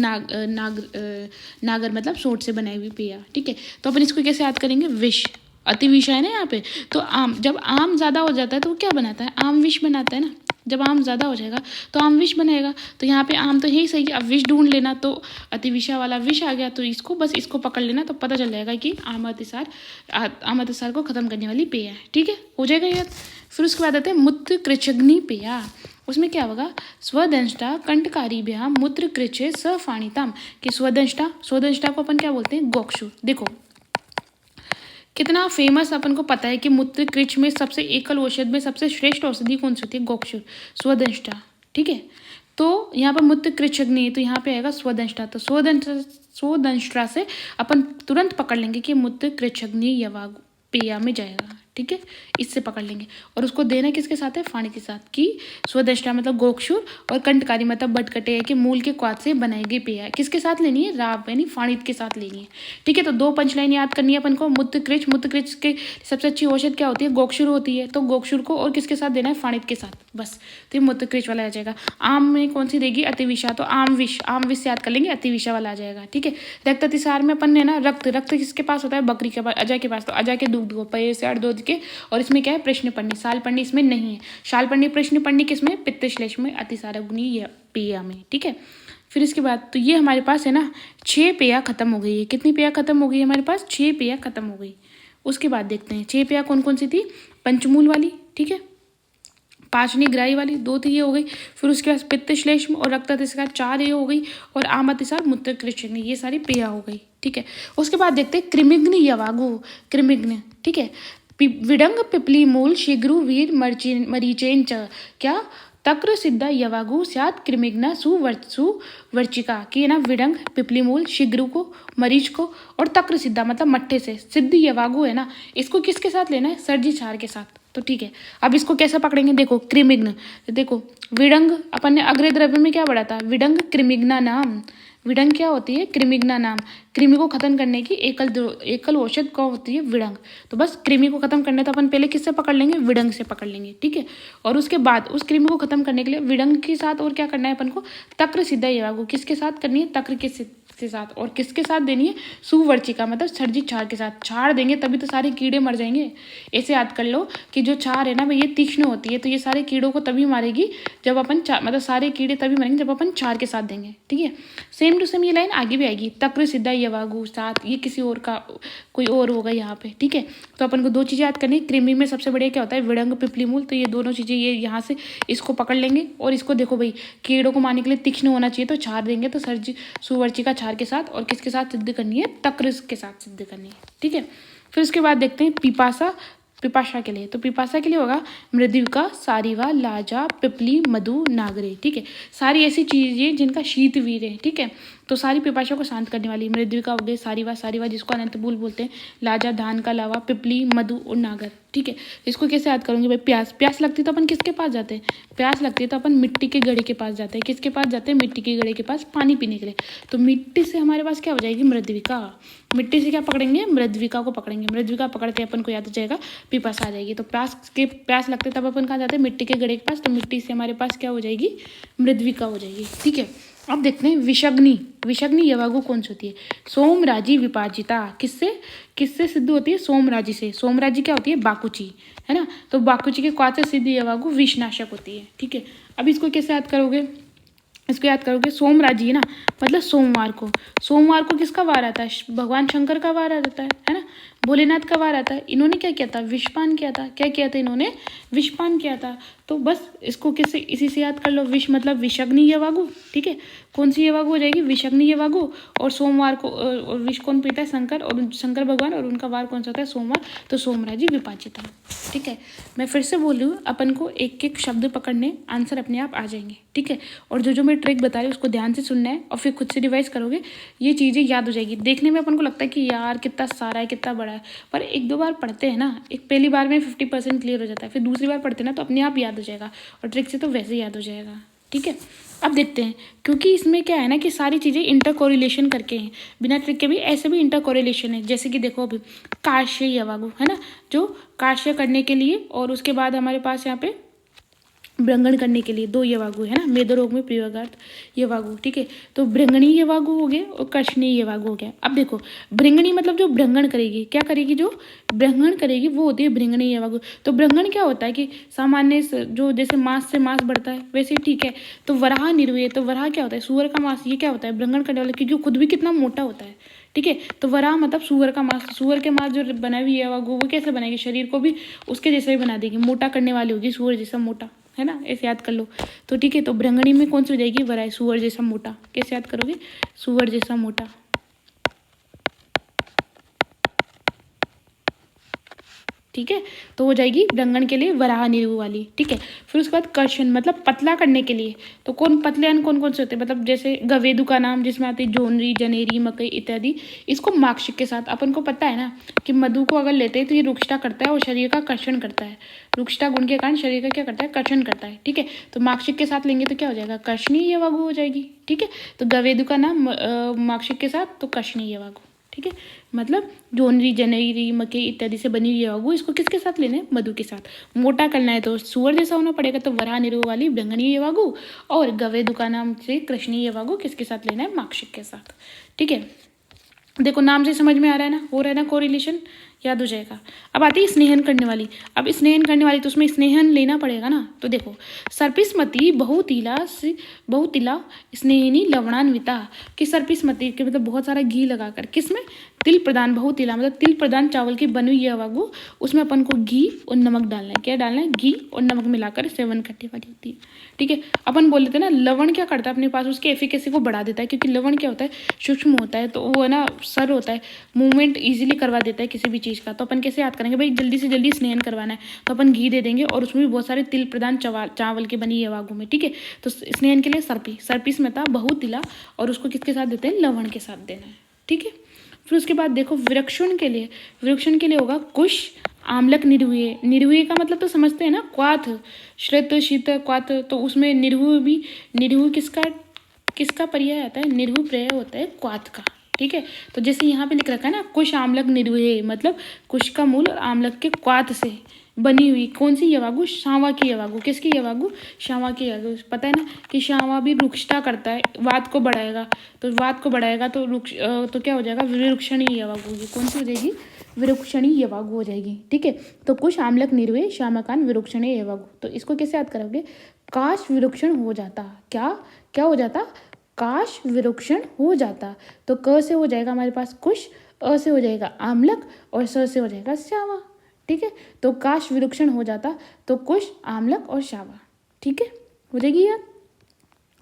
Speaker 1: नागर मतलब सोंठ से बनाई हुई पेया। ठीक है, तो अपन इसको कैसे याद करेंगे, विष, अति विष है ना यहाँ पे। तो आम, जब आम ज़्यादा हो जाता है तो वो क्या बनाता है, आम विष बनाता है ना। जब आम ज़्यादा हो जाएगा तो आम विष बनेगा। तो यहाँ पे आम तो है ही सही, अब विष ढूंढ लेना, तो अतिविषा वाला विष आ गया, तो इसको बस इसको पकड़ लेना, तो पता चल जाएगा कि आम अतिसार को खत्म करने वाली पेय है। ठीक है, हो जाएगा याद। फिर उसके बाद आते हैं मूत्र कृच्छग्नि पेया। उसमें क्या होगा, स्वदंष्टा कंठकारिभ्याम मूत्र कृच्छे सफाणिताम। कि स्वदंष्टा को अपन क्या बोलते हैं, गोक्षुर। देखो कितना फेमस अपन को पता है कि मूत्र कृच्छ में सबसे एकल औषध में सबसे श्रेष्ठ औषधि कौन सी होती है, गोक्षुर, स्वदंष्टा। ठीक है, तो यहाँ पर मूत्र कृच्छग्नि है, तो यहाँ पे आएगा स्वदंष्टा। तो स्वदंष्टा से अपन तुरंत पकड़ लेंगे कि मूत्र कृच्छग्नि यवाग पेया में जाएगा। ठीक है, इससे पकड़ लेंगे। और उसको देना किसके साथ है, फाणी के साथ। कि स्वदंष्टा मतलब गोक्षुर, और कंठकारी मतलब बटकटे है कि मूल के क्वाथ से बनाई गई पेय किसके साथ लेनी है, राव यानी फाणित के साथ लेनी है। ठीक है, तो दो पंचलाइन याद करनी है अपन को। मूत्र कृच्छ के सबसे अच्छी औषध क्या होती है, गोक्षुर होती है। तो गोक्षुर को और किसके साथ देना है, फाणित के साथ, बस। तो ये मूत्र कृच्छ वाला आ जाएगा। आम में कौन सी देगी, अतिविषा, तो आम विष से याद कर लेंगे, अतिविषा वाला आ जाएगा। ठीक है, रक्त अतिसार में अपन ने ना रक्त किसके पास होता है, बकरी के पास, अजय के पास। तो अजय के दुग्ध को पये से अर्धोद के, और इसमें क्या है, प्रश्न पढ़नी, शाल पढ़नी इसमें नहीं है। शाल पढ़नी प्रश्न पढ़नी किसमें, पित्त श्लेष्म में, अतिसारग्नि पेया में। ठीक है, फिर इसके बाद तो ये हमारे पास है ना 6 पेया खत्म हो गई है। कितनी पेया खत्म हो गई है हमारे पास, 6 पेया खत्म हो गई। उसके बाद देखते हैं 6 पेया कौन कौन सी थी, पंचमूल वाली, ठीक है, पाचनी ग्राही वाली 2 थी, ये हो गई। फिर उसके बाद पित्त श्लेष्म और रक्त अतिसार 4 ये हो गई, और आम अतिसार मूत्र कृच्छग्नि, ये सारी पेया हो गई। ठीक है, उसके बाद देखते हैं कृमिग्न यवागु, कृमिग्न। ठीक है, विडंग पिपली मूल शीघ्रु वीर मरीचेन च। क्या, तक्र सिद्धा यवागु स्यात् कृमिग्ना सुवर्चिका। कि है ना, विडंग पिपली मूल शीघ्रु को, मरीच को, और तक्र सिद्धा मतलब मट्ठे से, सिद्ध यवागु है ना, इसको किसके साथ लेना है, सर्जी छार के साथ। तो ठीक है, अब इसको कैसे पकड़ेंगे, देखो कृमिग्न, देखो विडंग अपन ने अग्रय द्रव्य में क्या पढ़ा था, विडंग कृमिग्ना नाम। विडंग क्या होती है, कृमिग्ना नाम। कृमि को खत्म करने की एकल औषध कौन होती है, विडंग। तो बस कृमि को खत्म करने तो अपन पहले किससे पकड़ लेंगे, विडंग से पकड़ लेंगे। ठीक है, और उसके बाद उस कृमि को खत्म करने के लिए विडंग के साथ और क्या करना है अपन को, तक्र सिद्धा यवागु किसके साथ करनी है, तक्र के साथ। और किसके साथ देनी है, सुवर्चिका मतलब सर्जी छार के साथ। छार देंगे तभी तो सारे कीड़े मर जाएंगे। ऐसे याद कर लो कि जो छार है ना भाई, ये तीक्ष्ण होती है, तो ये सारे कीड़ों को तभी मारेगी जब अपन मतलब सारे कीड़े तभी मरेंगे जब अपन छार के साथ देंगे। ठीक है, सेम टू सेम ये लाइन आगे भी आएगी, तक्र सिद्धा यवागु साथ, ये किसी और का कोई और होगा यहाँ पे। ठीक है, तो अपन को 2 चीज़ें याद करनी, कृमि में सबसे बढ़िया क्या होता है, विडंग पिपली मूल। तो ये दोनों चीज़ें ये यहाँ से इसको पकड़ लेंगे, और इसको देखो भाई कीड़ों को मारने के लिए तीक्ष्ण होना चाहिए, तो छार देंगे, तो सर्जी सुवर्चिका छार के साथ, और किसके साथ सिद्ध करनी है, तक्र के साथ सिद्ध करनी है। ठीक है, फिर उसके बाद देखते हैं पिपाशा के लिए। तो पिपाशा के लिए होगा मृदुका, सारिवा, लाजा, पिपली, मधु, नागरे। ठीक है, सारी ऐसी चीजें जिनका शीत वीर है। ठीक है, तो सारी पिपाशा को शांत करने वाली। मृदुका हो गई, सारिवा जिसको अनंत बूल बोलते हैं, लाजा धान का लावा, पिपली, मधु और नागर। ठीक है। इसको कैसे याद करोगे भाई? प्यास, प्यास लगती तो अपन किसके पास जाते हैं? प्यास लगती है तो अपन मिट्टी के घड़े के पास जाते हैं। किसके पास जाते हैं? मिट्टी के घड़े के पास, पानी पीने के लिए। तो मिट्टी से हमारे पास क्या हो जाएगी? मृद्विका। मिट्टी से क्या पकड़ेंगे? मृद्विका को पकड़ेंगे। मृद्विका पकड़ते अपन को याद हो जाएगा, पिपासा आ जाएगी। तो प्यास लगते तब अपन कहाँ जाते हैं? मिट्टी के घड़े के पास। तो मिट्टी से हमारे पास क्या हो जाएगी? मृद्विका हो जाएगी। ठीक है। अब देखते हैं विषग्नि। विषग्नि यवागु कौन सी होती है? सोमराजी विपाजिता। किससे सिद्ध होती है? सोमराजी से। सोमराजी क्या होती है? बाकुची, है ना। तो बाकुची के क्वा से सिद्ध यवागु विषनाशक होती है। ठीक है। अब इसको कैसे याद करोगे? इसको याद करोगे, सोमराजी है ना, मतलब सोमवार को। सोमवार को किसका वार आता है? भगवान शंकर का वार आता है ना। भोलेनाथ का वार आता है। इन्होंने क्या किया था? विषपान किया था। क्या किया था इन्होंने? विषपान किया था। तो बस इसको किससे, इसी से याद कर लो। विष मतलब विषग्नि यवागु। ठीक है। कौन सी यवागु हो जाएगी? विषग्नि यवागु। और सोमवार को और विष कौन पीता है? शंकर, और शंकर भगवान, और उनका वार कौन सा होता है? सोमवार। तो सोमराजी विपाचिता। ठीक है। मैं फिर से बोल रही हूँ, अपन को एक एक शब्द पकड़ने, आंसर अपने आप आ जाएंगे। ठीक है। और जो मैं ट्रिक बता रही हूँ उसको ध्यान से सुनना है, और फिर खुद से रिवाइज करोगे, ये चीज़ें याद हो जाएगी। देखने में अपन को लगता है कि यार कितना सारा है, कितना बड़ा है, पर एक दो बार पढ़ते हैं ना, एक पहली बार में 50% क्लियर हो जाता है, फिर दूसरी बार पढ़ते हैं ना तो अपने आप याद हो जाएगा, और ट्रिक से तो वैसे ही याद हो जाएगा। ठीक है। अब देखते हैं, क्योंकि इसमें क्या है ना कि सारी चीज़ें इंटर कोरिलेशन करके हैं, बिना ट्रिक के भी ऐसे भी इंटर कोरिलेशन है। जैसे कि देखो अभी काश्य यवागु है ना, जो काश्य करने के लिए, और उसके बाद हमारे पास यहाँ पे भ्रंगण करने के लिए 2 यवागु है ना, मेद रोग में प्रयोगार्थ यवागु। ठीक है। तो भृंगणी यवागु हो गए और कर्षणी यवागु हो गया। अब देखो, भृंगणी मतलब जो भ्रंगण करेगी, क्या करेगी? जो भ्रंगण करेगी वो होती है भृंगणी यवागु। तो भ्रंगण क्या होता है कि सामान्य जो जैसे मांस से मांस बढ़ता है वैसे, ठीक है। तो वराह निर्वय, तो वराह क्या होता है? सूअर का मांस। ये क्या होता है? भ्रंगण करने वाला, कि जो खुद भी कितना मोटा होता है। ठीक है। तो वराह मतलब सूअर का मांस। सूअर के मांस जो बनाई हुई है वो कैसे बनाएगी? शरीर को भी उसके जैसे ही बना देगी, मोटा करने वाली होगी, सूअर जैसा मोटा, है ना। ऐसे याद कर लो। तो ठीक है। तो भ्रंगणी में कौन सी हो जाएगी? वराह, सूअर जैसा मोटा। कैसे याद करोगे? सूअर जैसा मोटा। ठीक है। तो हो जाएगी भ्रंगण के लिए वराह निरु वाली। ठीक है। फिर उसके बाद कर्षण मतलब पतला करने के लिए। तो पतले अन्न कौन कौन से होते हैं? मतलब जैसे गवेदु का नाम, जिसमें आती है जोनरी, जनेरी, मकई इत्यादि। इसको माक्षिक के साथ, अपन को पता है ना कि मधु को अगर लेते हैं तो ये रुक्षता करता है और शरीर का कर्षण करता है। रुक्षता गुण के कारण शरीर का क्या करता है? कर्षण करता है। ठीक है। तो माक्षिक के साथ लेंगे तो क्या हो जाएगा? कर्षणी यवागु हो जाएगी। ठीक है। तो गवेदु का नाम माक्षिक के साथ, तो कर्षणी यवागु। ठीक है। मतलब जोनरी, जनेरी, मकई इत्यादि से बनी हुई यवागु, इसको किसके साथ लेना है? मधु के साथ। मोटा करना है तो सूअर जैसा होना पड़ेगा, तो वराह निरु वाली भृंगणी यवागु, और गवेदु का नाम से कृष्णी यवागु किसके साथ लेना है? माक्षिक के साथ। ठीक है। देखो नाम से समझ में आ रहा है ना, हो रहा है ना कोरिलेशन, याद हो जाएगा। अब आती है स्नेहन करने वाली। अब स्नेहन करने वाली तो उसमें स्नेहन लेना पड़ेगा ना। तो देखो, सर्पिस्मति बहुतिला स्नेहिनी लवणान्विता, कि सर्पिस्मति के मतलब बहुत सारा घी लगाकर, किसमें? तिल प्रदान, बहुतिला मतलब तिल प्रदान चावल की बनी हुई यवागु, उसमें अपन को घी और नमक डालना है। क्या डालना है? घी और नमक मिलाकर सेवन करने वाली होती है। ठीक है। अपन बोल लेते हैं ना, लवण क्या करता है अपने पास? उसके एफिकेसी को बढ़ा देता है, क्योंकि लवण क्या होता है? सूक्ष्म होता है, तो वो है ना सर होता है, मूवमेंट इजीली करवा देता है किसी भी चीज़ का। तो अपन कैसे याद करेंगे भाई? जल्दी से जल्दी स्नेहन करवाना है तो अपन घी दे देंगे, और उसमें भी बहुत सारे तिल प्रदान चावल की बनी यवागु में। ठीक है। तो स्नेहन के लिए सर्पिस में था बहुतिला, और उसको किसके साथ देते हैं? लवण के साथ देना है। ठीक है। फिर उसके बाद देखो विरक्षण के लिए होगा कुश, आम्लक, निर्वय। निर्वय का मतलब तो समझते हैं ना, क्वाथ, श्रित, शीत, क्वाथ। तो उसमें निर्वय किसका पर्याय आता है? निर्वय पर्याय होता है क्वाथ का। ठीक है। तो जैसे यहाँ पे लिख रखा है ना, कुश, आम्लक, निर्वय, मतलब कुश का मूल और आम्लक के क्वाथ से बनी हुई कौन सी यवागु? शावा की यवागु। किसकी यवागु? शावा की यवागु। पता है ना कि शावा भी रुक्षता करता है, वात को बढ़ाएगा। तो वात को बढ़ाएगा तो क्या हो जाएगा? विरुक्षणी यवागु होगी। कौन सी हो जाएगी? विरुक्षणी यवागु हो जाएगी। ठीक है। तो कुश, आम्लक, निर्वय, शामकान, विरुक्षणी यवागु। तो इसको कैसे याद करोगे? काश विरुक्षण हो जाता। क्या हो जाता? काश विरुक्षण हो जाता। तो क से हो जाएगा हमारे पास कुश, अ से हो जाएगा आम्लक, और स से हो जाएगा श्यावा। ठीक है। तो काश विरुक्षण हो जाता, तो कुश, आम्लक और श्यावा। ठीक है, हो जाएगी याद।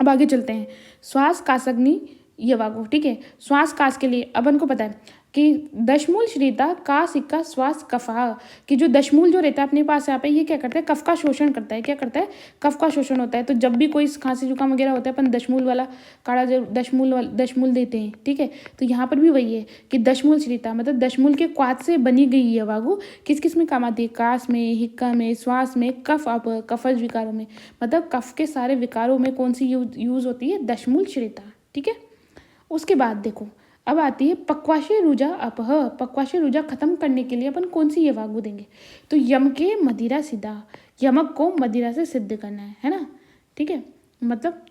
Speaker 1: अब आगे चलते हैं, श्वास काशग्नि यवागु। ठीक है। श्वास काश के लिए अपन को पता है कि दशमूल श्रिता का सिक्का श्वास कफा, कि जो दशमूल जो रहता है अपने पास यहाँ पे ये क्या करता है, कफ का शोषण करता है। क्या करता है, कफ का शोषण होता है। तो जब भी कोई खांसी जुकाम वगैरह होता है अपन दशमूल वाला काढ़ा जो दशमूल देते हैं, ठीक है। तो यहाँ पर भी वही है कि दशमूल श्रिता मतलब दशमूल के क्वाथ से बनी गई ये वागु किस किस में काम आती है, कास में, हिक्का में, श्वास में, कफ कफज विकारों में, मतलब कफ के सारे विकारों में कौन सी यूज होती है, दशमूल श्रिता, ठीक है। उसके बाद देखो अब आती है पक्वाशय रुजा अपह। पक्वाशय रुजा खत्म करने के लिए अपन कौन सी ये वागु देंगे, तो यम के मदिरा सिद्धा, यमक को मदिरा से सिद्ध करना है ना, ठीक है। मतलब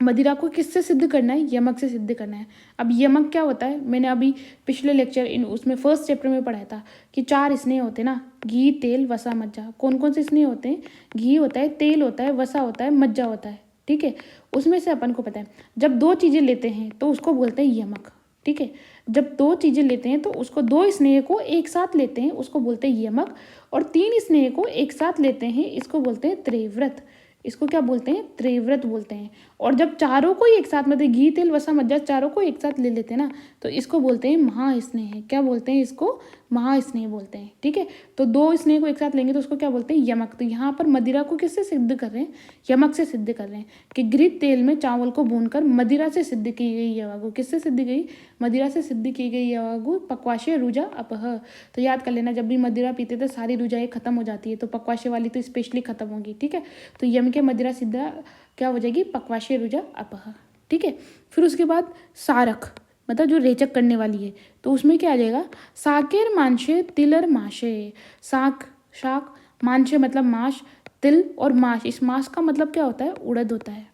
Speaker 1: मदिरा को किससे सिद्ध करना है, यमक से सिद्ध करना है। अब यमक क्या होता है, मैंने अभी पिछले लेक्चर उसमें फर्स्ट चैप्टर में पढ़ाया था कि 4 स्नेह होते हैं ना, घी, तेल, वसा, मज्जा। कौन कौन से स्नेह होते हैं, घी होता है, तेल होता है, वसा होता है, मज्जा होता है, ठीक है। उसमें से अपन को पता है जब 2 चीज़ें लेते हैं तो उसको बोलते हैं यमक, ठीक है। जब 2 चीज़ें लेते हैं तो उसको 2 स्नेह को एक साथ लेते हैं उसको बोलते हैं यमक, और 3 स्नेह को एक साथ लेते हैं इसको बोलते हैं त्रिव्रत। इसको क्या बोलते हैं, त्रिव्रत बोलते हैं। और जब चारों को एक साथ मतलब घी, तेल, वसा, मज्जा चारों को एक साथ ले लेते हैं ना तो इसको बोलते हैं महास्नेह। क्या बोलते हैं इसको, महास्नेह बोलते हैं, ठीक है। तो 2 स्नेह को एक साथ लेंगे तो उसको क्या बोलते हैं, यमक। तो यहाँ पर मदिरा को किससे सिद्ध कर रहे हैं, यमक से सिद्ध कर रहे हैं कि घृत तेल में चावल को भूनकर मदिरा से सिद्ध की गई यह वागु, किससे सिद्ध गई, मदिरा से सिद्ध की गई यह वागु पक्वाशय रुजा अपह। तो याद कर लेना जब भी मदिरा पीते थे सारी रुजाएं खत्म हो जाती है, तो पक्वाशय वाली तो स्पेशली खत्म होगी, ठीक है। तो यम के मदिरा सिद्धा क्या हो जाएगी, पक्वाशय रुजा अपह, ठीक है। फिर उसके बाद सारक मतलब जो रेचक करने वाली है, तो उसमें क्या आ जाएगा, साकेर मांशे तिलर माशे। साक शाक, मांशे मतलब माश, तिल और माश, इस माश का मतलब क्या होता है, उड़द होता है।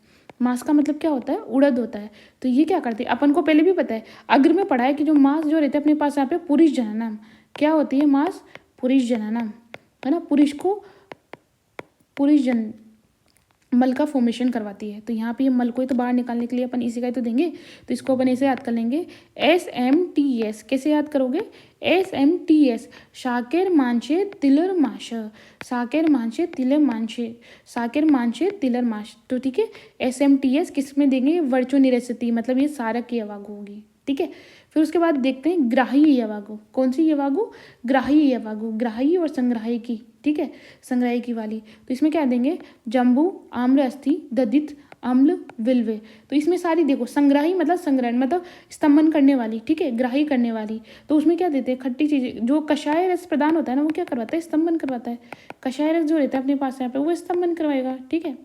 Speaker 1: मास का मतलब क्या होता है, उड़द होता है। तो ये क्या करती है, अपन को पहले भी पता है, अग्र में पढ़ा है कि जो मास जो रहता है अपने पास यहाँ पे पुरुष जननम, क्या होती है मास, पुरुष जननम, है ना। पुरुष जन मल का फॉर्मेशन करवाती है। तो यहाँ पे ये मल को ही तो बाहर निकालने के लिए अपन इसी का ही तो देंगे। तो इसको अपन ऐसे याद कर लेंगे, SMTS। कैसे याद करोगे, SMTS, शाकेर मांशे तिलर माश, शाकेर मांशे तिलर मांशे, शाकेर मांशे तिलर माश। तो ठीक है, SMTS किस में देंगे, वर्चो निरस्ती, मतलब ये सारक की अवागु होगी, ठीक है। फिर उसके बाद देखते हैं ग्राही यवागु। कौन सी यवागु, ग्राही यवागु, ग्राही और संग्राही की, ठीक है, संग्राही की वाली। तो इसमें क्या देंगे, जम्बू, आम्र, अस्थि, दधित, अम्ल, विल्वे। तो इसमें सारी देखो, संग्राही मतलब संग्रहण मतलब स्तंभन करने वाली, ठीक है, ग्राही करने वाली। तो उसमें क्या देते हैं, खट्टी चीजें। जो कषाय रस प्रदान होता है ना वो क्या करवाता है, स्तंभन करवाता है। कषाय रस जो रहता है अपने पास यहाँ पे वो स्तंभन करवाएगा, ठीक है,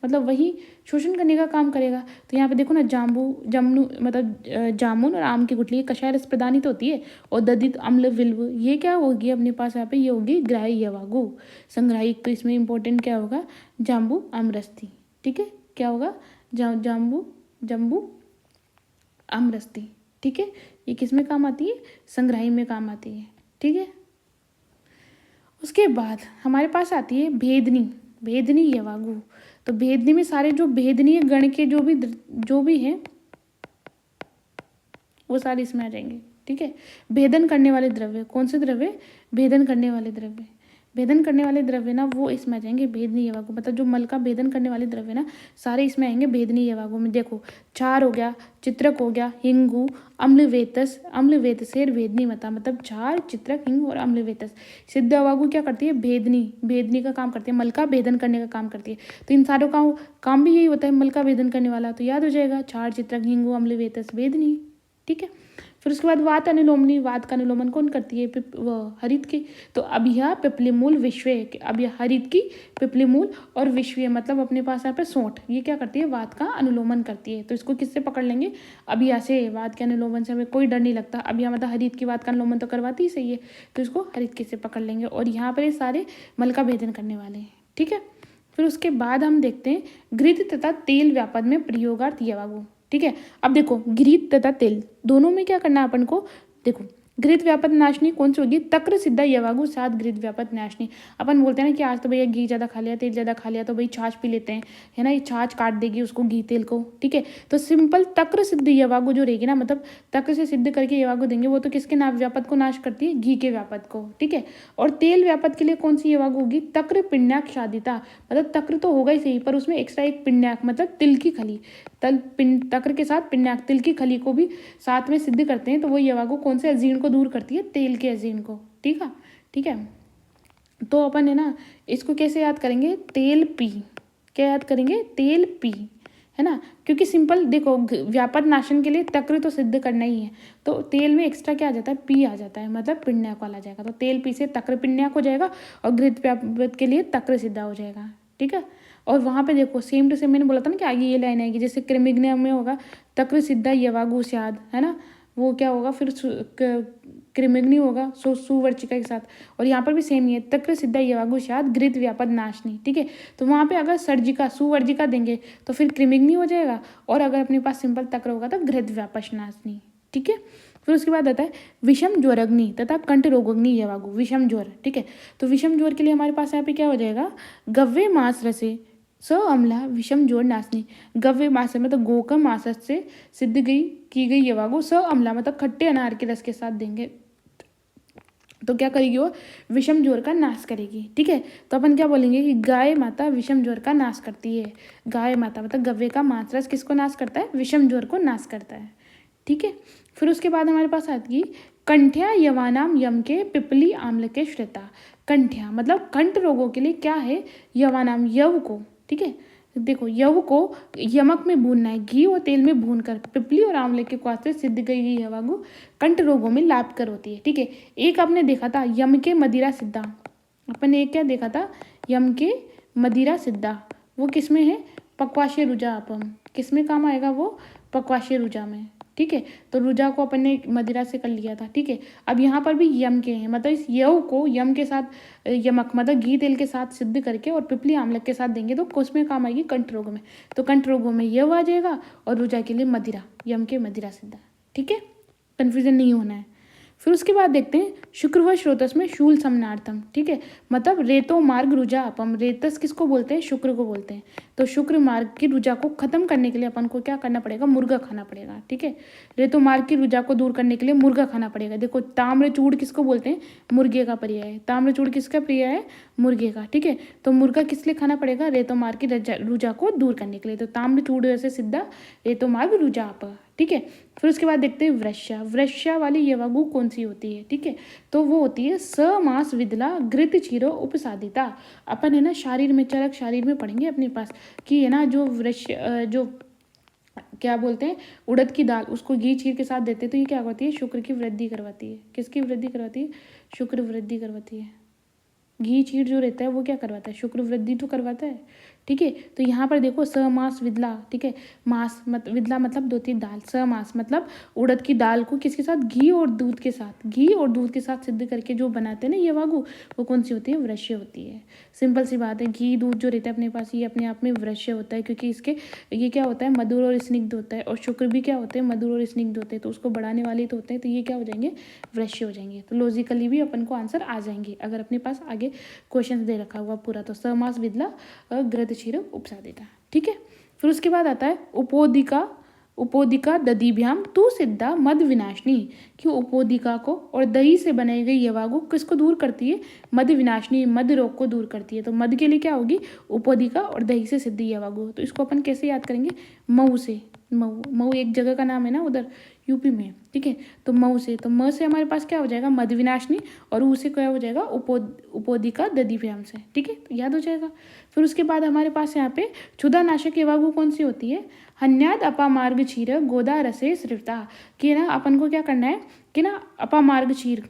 Speaker 1: मतलब वही शोषण करने का काम करेगा। तो यहाँ पे देखो ना, जमनू मतलब जामुन और आम की गुठली कषाय रस प्रदानित होती है, और दधित, अम्ल, विल्व ये क्या होगी अपने पास यहाँ पे, ये होगी ग्राही यवागु, संग्राही। तो इसमें इंपॉर्टेंट क्या होगा, जाम्बू, आमरस्ती, ठीक है, क्या होगा, जम्बू, आमरस्ती, ठीक है। ये किस में काम आती है, संग्राही में काम आती है, ठीक है। उसके बाद हमारे पास आती है भेदनी यवागु। तो भेदनी में सारे जो भेदनीय गण के जो भी हैं वो सारे इसमें आ जाएंगे, ठीक है। भेदन करने वाले द्रव्य, कौन से द्रव्य, भेदन करने वाले द्रव्य, भेदन करने वाले द्रव्य ना वो इसमें आ जाएंगे भेदनीय यवागु। मतलब जो मल का भेदन करने वाले द्रव्य ना सारे इसमें आएंगे भेदनीय यवागु में। देखो, क्षार हो गया, चित्रक हो गया, हिंगु, अम्लवेतसेर भेदनी मता, मतलब क्षार, चित्रक, हिंग और अम्लवेतस। सिद्ध यवागु क्या करती है, भेदनी का काम करती है, मल का भेदन करने का काम करती है। तो इन सारों का काम भी यही होता है, मल का भेदन करने वाला। तो याद हो जाएगा, क्षार, चित्रक, हिंगु, अम्लवेतस, भेदनी, ठीक है। फिर उसके बाद वात अनुलोमनी, वात का अनुलोमन कौन करती है, हरित की। तो अब यह पिपलीमूल विश्व, अब यह हरित की, पिपलीमूल और विश्व मतलब अपने पास यहाँ पे सोंठ, ये क्या करती है, वात का अनुलोमन करती है। तो इसको किससे पकड़ लेंगे, अब यहाँ से वात के अनुलोमन से हमें कोई डर नहीं लगता। अब यहाँ मतलब हरित की वात का अनुलोमन तो करवाती ही सही है, तो इसको हरित की से पकड़ लेंगे। और यहाँ पर ये सारे मल का भेदन करने वाले हैं, ठीक है। फिर उसके बाद हम देखते हैं घृत तथा तेल व्यापद में प्रयोगार्थ यवागु, ठीक है। अब देखो, घृत तथा तेल दोनों में क्या करना है अपन को, देखो घृत व्यापत नाशनी कौन सी होगी? तक्र सिद्धा यवागु सात घृत व्यापत नाशनी। अपन बोलते हैं ना कि आज तो भैया घी ज़्यादा खा लिया, तेल ज़्यादा खा लिया, तो भाई छाछ पी लेते हैं, है ना, ये छाछ काट देगी उसको घी तेल को, ठीक है। तो सिंपल तक्र सिद्ध यवागु जो रहेगी ना, मतलब तक्र से सिद्ध करके यवागु देंगे, वो तो किसके व्यापत को नाश करती है? घी के व्यापत को, ठीक है। और तेल व्यापत के लिए कौन सी यवागु होगी? तक्र पिण्याक शादिता, मतलब तक्र तो होगा ही सही, पर उसमें एक्स्ट्रा एक पिण्याक मतलब तिल की खली, तक्र के साथ पिण्याक तिल की खली को भी साथ में सिद्ध करते हैं, तो वो यवागु कौन से अजीर्ण को दूर करती है? तेल के अजीर्ण को, ठीक है, ठीक है। तो अपन है ना इसको कैसे याद करेंगे? तेल पी, क्या याद करेंगे? तेल पी, है ना, क्योंकि सिंपल देखो व्यापद नाशन के लिए तक्र तो सिद्ध करना ही है, तो तेल में एक्स्ट्रा क्या आ जाता है? पी आ जाता है, मतलब पिण्याक वाला आ जाएगा, तो तेल पी से तक्र पिण्याक हो जाएगा और घृत व्यापद के लिए तक्र सिद्धा हो जाएगा, ठीक है। और वहाँ पे देखो सेम टू सेम मैंने बोला था ना कि आगे ये लाइन आएगी, जैसे क्रिमिग्नियम में होगा तक्र सिद्धा यवागु स्याद, है ना, वो क्या होगा फिर क्रिमिग्नि होगा सुवर्चिका के साथ, और यहाँ पर भी सेम ही है, तक्र सिद्धा यवागु स्याद घृत व्यापद नाशनी, ठीक है। तो वहाँ पे अगर सर्जिका सुवर्जिका देंगे तो फिर क्रिमिग्नि हो जाएगा, और अगर अपने पास सिंपल तक्र होगा तो घृत व्यापद नाशनी, ठीक है। फिर उसके बाद आता है विषम ज्वरग्नि तथा कंठ रोगग्नि यवागु, विषम ज्वर, ठीक है। तो विषम ज्वर के लिए हमारे पास यहाँ पे क्या हो जाएगा? गव्य मांस रसे स अम्ला विषम ज्वर नाशनी, गव्य मांस मतलब गो का मांस से सिद्ध गई की गई यवागु स अम्ला मतलब खट्टे अनार के रस के साथ देंगे, तो क्या करेगी वो? विषम ज्वर का नाश करेगी, ठीक है। तो अपन क्या बोलेंगे कि गाय माता विषम ज्वर का नाश करती है। गाय माता मतलब गव्य का मांस रस किसको नाश करता है? विषम ज्वर को नाश करता है, ठीक है। फिर उसके बाद हमारे पास आती है कंठ्या यवानाम यम के पिपली आम्ल के श्रेता। कंठ्या मतलब कंठ रोगों के लिए क्या है? यवानाम यव को, ठीक है। देखो यव को यमक में भूनना है, घी और तेल में भूनकर, पिपली और आंवले के क्वाथ से सिद्ध गई हुई यवागु कंठ रोगों में लाभकर होती है, ठीक है। एक आपने देखा था यम के मदिरा सिद्धा, अपन ने एक क्या देखा था? यम के मदिरा सिद्धा, वो किस में है? पक्वाशय रुजा अपम, किस में काम आएगा वो? पक्वाशय रुजा में, ठीक है। तो रुजा को अपन ने मदिरा से कर लिया था, ठीक है। अब यहाँ पर भी यम के हैं, मतलब इस यव को यम के साथ यमक मतलब घी तेल के साथ सिद्ध करके और पिपली आमलक के साथ देंगे तो उसमें काम आएगी कंठ रोग में, तो कंठ रोगों में यव आ जाएगा और रुजा के लिए मदिरा, यम के मदिरा सिद्धा, ठीक है, कन्फ्यूजन नहीं होना है। फिर उसके बाद देखते हैं शुक्रव स्रोतस में शूल समनार्थम, ठीक है, मतलब रेतो मार्ग रुजा अपम, रेतस किसको बोलते हैं? शुक्र को बोलते हैं। तो शुक्र मार्ग की रुजा को खत्म करने के लिए अपन को क्या करना पड़ेगा? मुर्गा खाना पड़ेगा, ठीक है। रेतो मार्ग की रुजा को दूर करने के लिए मुर्गा खाना पड़ेगा। देखो ताम्रचूड़ किसको बोलते हैं? मुर्गे का पर्याय है। ताम्रचूड़ किसका पर्याय है? मुर्गे का, ठीक है। तो मुर्गा किस लिए खाना पड़ेगा? रेतो मार्ग की रुजा को दूर करने के लिए। तो ताम्रचूड़ से सिद्धा रेतो मार्ग रुजा अप, ठीक है। फिर उसके बाद देखते हैं वृश्या, वृश्या वाली यवागु कौन सी होती है? ठीक है, तो वो होती है स मास विदला घृत चीरो उपसादिता। अपन है ना शारीर में चरक शारीर में पढ़ेंगे अपने पास कि है ना जो वृश्य जो क्या बोलते हैं उड़द की दाल, उसको घी चीर के साथ देते हैं तो ये क्या करती है? शुक्र की वृद्धि करवाती है। किसकी वृद्धि करवाती है? शुक्र वृद्धि करवाती है। घी चीर जो रहता है वो क्या करवाता है? शुक्र वृद्धि तो करवाता है, ठीक है। तो यहाँ पर देखो स मास विदला, ठीक है, मास मत विदला मतलब धोती दाल, स मास मतलब उड़द की दाल को किसके साथ? घी और दूध के साथ, घी और दूध के साथ सिद्ध करके जो बनाते हैं ना ये वागु, वो कौन सी होती है? वृश्य होती है। सिंपल सी बात है, घी दूध जो रहता है अपने पास ये अपने आप में वृश्य होता है, क्योंकि इसके ये क्या होता है? मधुर और स्निग्ध होता है, और शुक्र भी क्या होते हैं? मधुर और स्निग्ध होते हैं, तो उसको बढ़ाने वाले तो होते हैं, तो ये क्या हो जाएंगे? वृश्य हो जाएंगे। तो लॉजिकली भी अपन को आंसर आ जाएंगे अगर अपने पास आगे क्वेश्चन दे रखा हुआ पूरा। तो समास विदला घृत क्षीर उपसादिता, ठीक है। फिर उसके बाद आता है उपोदिका, उपोदिका दधीभ्याम तू सिद्धा मद विनाशनी, कि उपोदिका को और दही से बनाई गई यवागु किसको दूर करती है? मद विनाशनी, मद रोग को दूर करती है। तो मद के लिए क्या होगी? उपोदिका और दही से सिद्ध यवागु। तो इसको अपन कैसे याद करेंगे? मऊ से, मऊ, मऊ एक जगह का नाम है ना उधर यूपी में, ठीक है। तो मऊ से, तो म से हमारे पास क्या हो जाएगा? मद विनाशनी, और ऊ से क्या हो जाएगा? उपोदिका दधीभ्याम से, ठीक है, तो याद हो जाएगा। फिर उसके बाद हमारे पास यहाँ पे क्षुधानाशक यवागु कौन सी होती है? हन्याद अपामार्ग क्षीर गोदा रसे स्रवता, कि ना अपन को क्या करना है कि ना अपामार्ग क्षीर,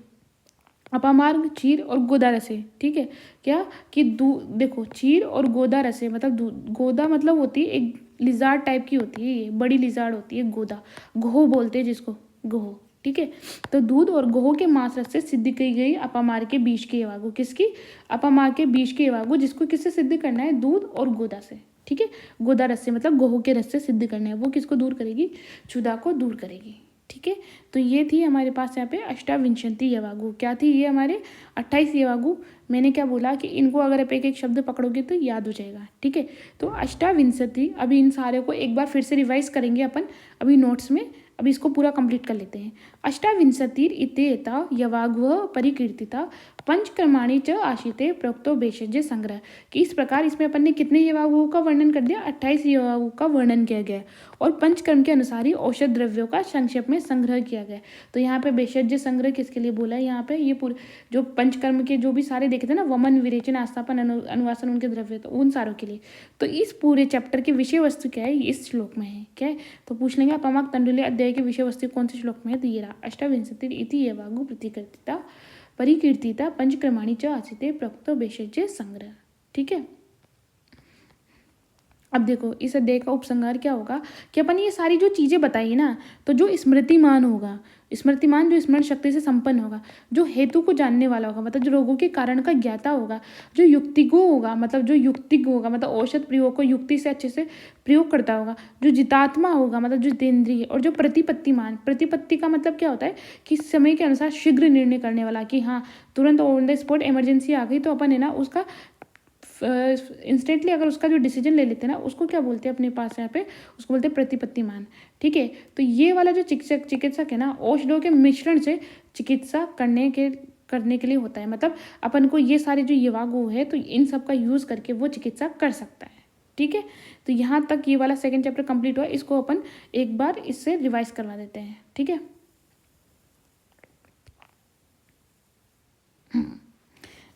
Speaker 1: अपामार्ग क्षीर और गोदा रसे, ठीक है, क्या कि देखो क्षीर और गोदा रसे मतलब गोदा मतलब होती है एक लिजार्ड टाइप की होती है, ये बड़ी लिजार्ड होती है गोदा, गोह बोलते हैं जिसको, गोह, ठीक है। तो दूध और गोह के मांस रस से सिद्ध की गई अपामार के बीज के यवागु, किसकी? अपामार के बीज के यवागु, जिसको किससे सिद्ध करना है? दूध और गोदा से, ठीक है। गोदा रस से मतलब गोह के रस से सिद्ध करना है, वो किसको दूर करेगी? क्षुधा को दूर करेगी, ठीक है, तो ये थी हमारे पास यहाँ पे अष्टाविंशति यवागु। क्या थी ये हमारे 28 यवागु। मैंने क्या बोला कि इनको अगर आप एक एक शब्द पकड़ोगे तो याद हो जाएगा। ठीक है, तो अष्टाविंशति, अभी इन सारे को एक बार फिर से रिवाइज करेंगे अपन अभी नोट्स में। अभी इसको पूरा कंप्लीट कर लेते हैं। अष्टाविंशतिर इत्येता यवागुः परिकीर्तिता पंचक्रमाणि च आशिते प्रोक्तो भेषज संग्रह। कि इस प्रकार इसमें अपन ने कितने यवागुओं का वर्णन कर दिया, 28 यवागुओं का वर्णन किया गया और पंचकर्म के अनुसार ही औषध द्रव्यों का संक्षेप में संग्रह किया गया। तो यहाँ पे भेषज संग्रह किसके लिए बोला है, यहाँ पे ये पूरे जो पंचकर्म के जो भी सारे देखे थे ना, वमन, विरेचन, आस्थापन, अनुवासन, उनके द्रव्य, तो उन सारों के लिए। तो इस पूरे चैप्टर की विषय वस्तु क्या है, इस श्लोक में है। क्या है, तो पूछ लेंगे अपमाक तंडुल्य अध्याय की विषय वस्तु कौन से श्लोक में है, तो ये रहा अष्टाविंशति इति यवागु प्रतिकीर्तिता परिकीर्तिता पंचक्रमाणि च आसिते प्रोक्तो भेषज संग्रह। ठीक है, अब देखो इस अध्याय का उपसंहार क्या होगा कि अपन ये सारी जो चीज़ें बताई ना, तो जो स्मृतिमान होगा, स्मृतिमान जो स्मरण शक्ति से संपन्न होगा, जो हेतु को जानने वाला होगा मतलब जो रोगों के कारण का ज्ञाता होगा, जो युक्तिज्ञ होगा मतलब जो युक्तिज्ञ होगा मतलब औषध प्रयोग को युक्ति से अच्छे से प्रयोग करता होगा, जो जितात्मा होगा मतलब जो जितेंद्रिय, और जो प्रतिपत्तिमान, प्रतिपत्ति का मतलब क्या होता है कि समय के अनुसार शीघ्र निर्णय करने वाला, कि हाँ तुरंत ऑन द स्पॉट इमरजेंसी आ गई तो अपन है ना उसका इंस्टेंटली अगर उसका जो डिसीजन ले लेते हैं ना, उसको क्या बोलते हैं अपने पास यहाँ पे, उसको बोलते हैं प्रतिपत्तिमान। ठीक है, तो ये वाला जो चिकित्सक है ना, औषधों के मिश्रण से चिकित्सा करने के लिए होता है। मतलब अपन को ये सारे जो यवागु है तो इन सब का यूज करके वो चिकित्सा कर सकता है। ठीक है, तो यहाँ तक ये वाला सेकेंड चैप्टर कंप्लीट हुआ। इसको अपन एक बार इससे रिवाइज करवा देते हैं। ठीक है,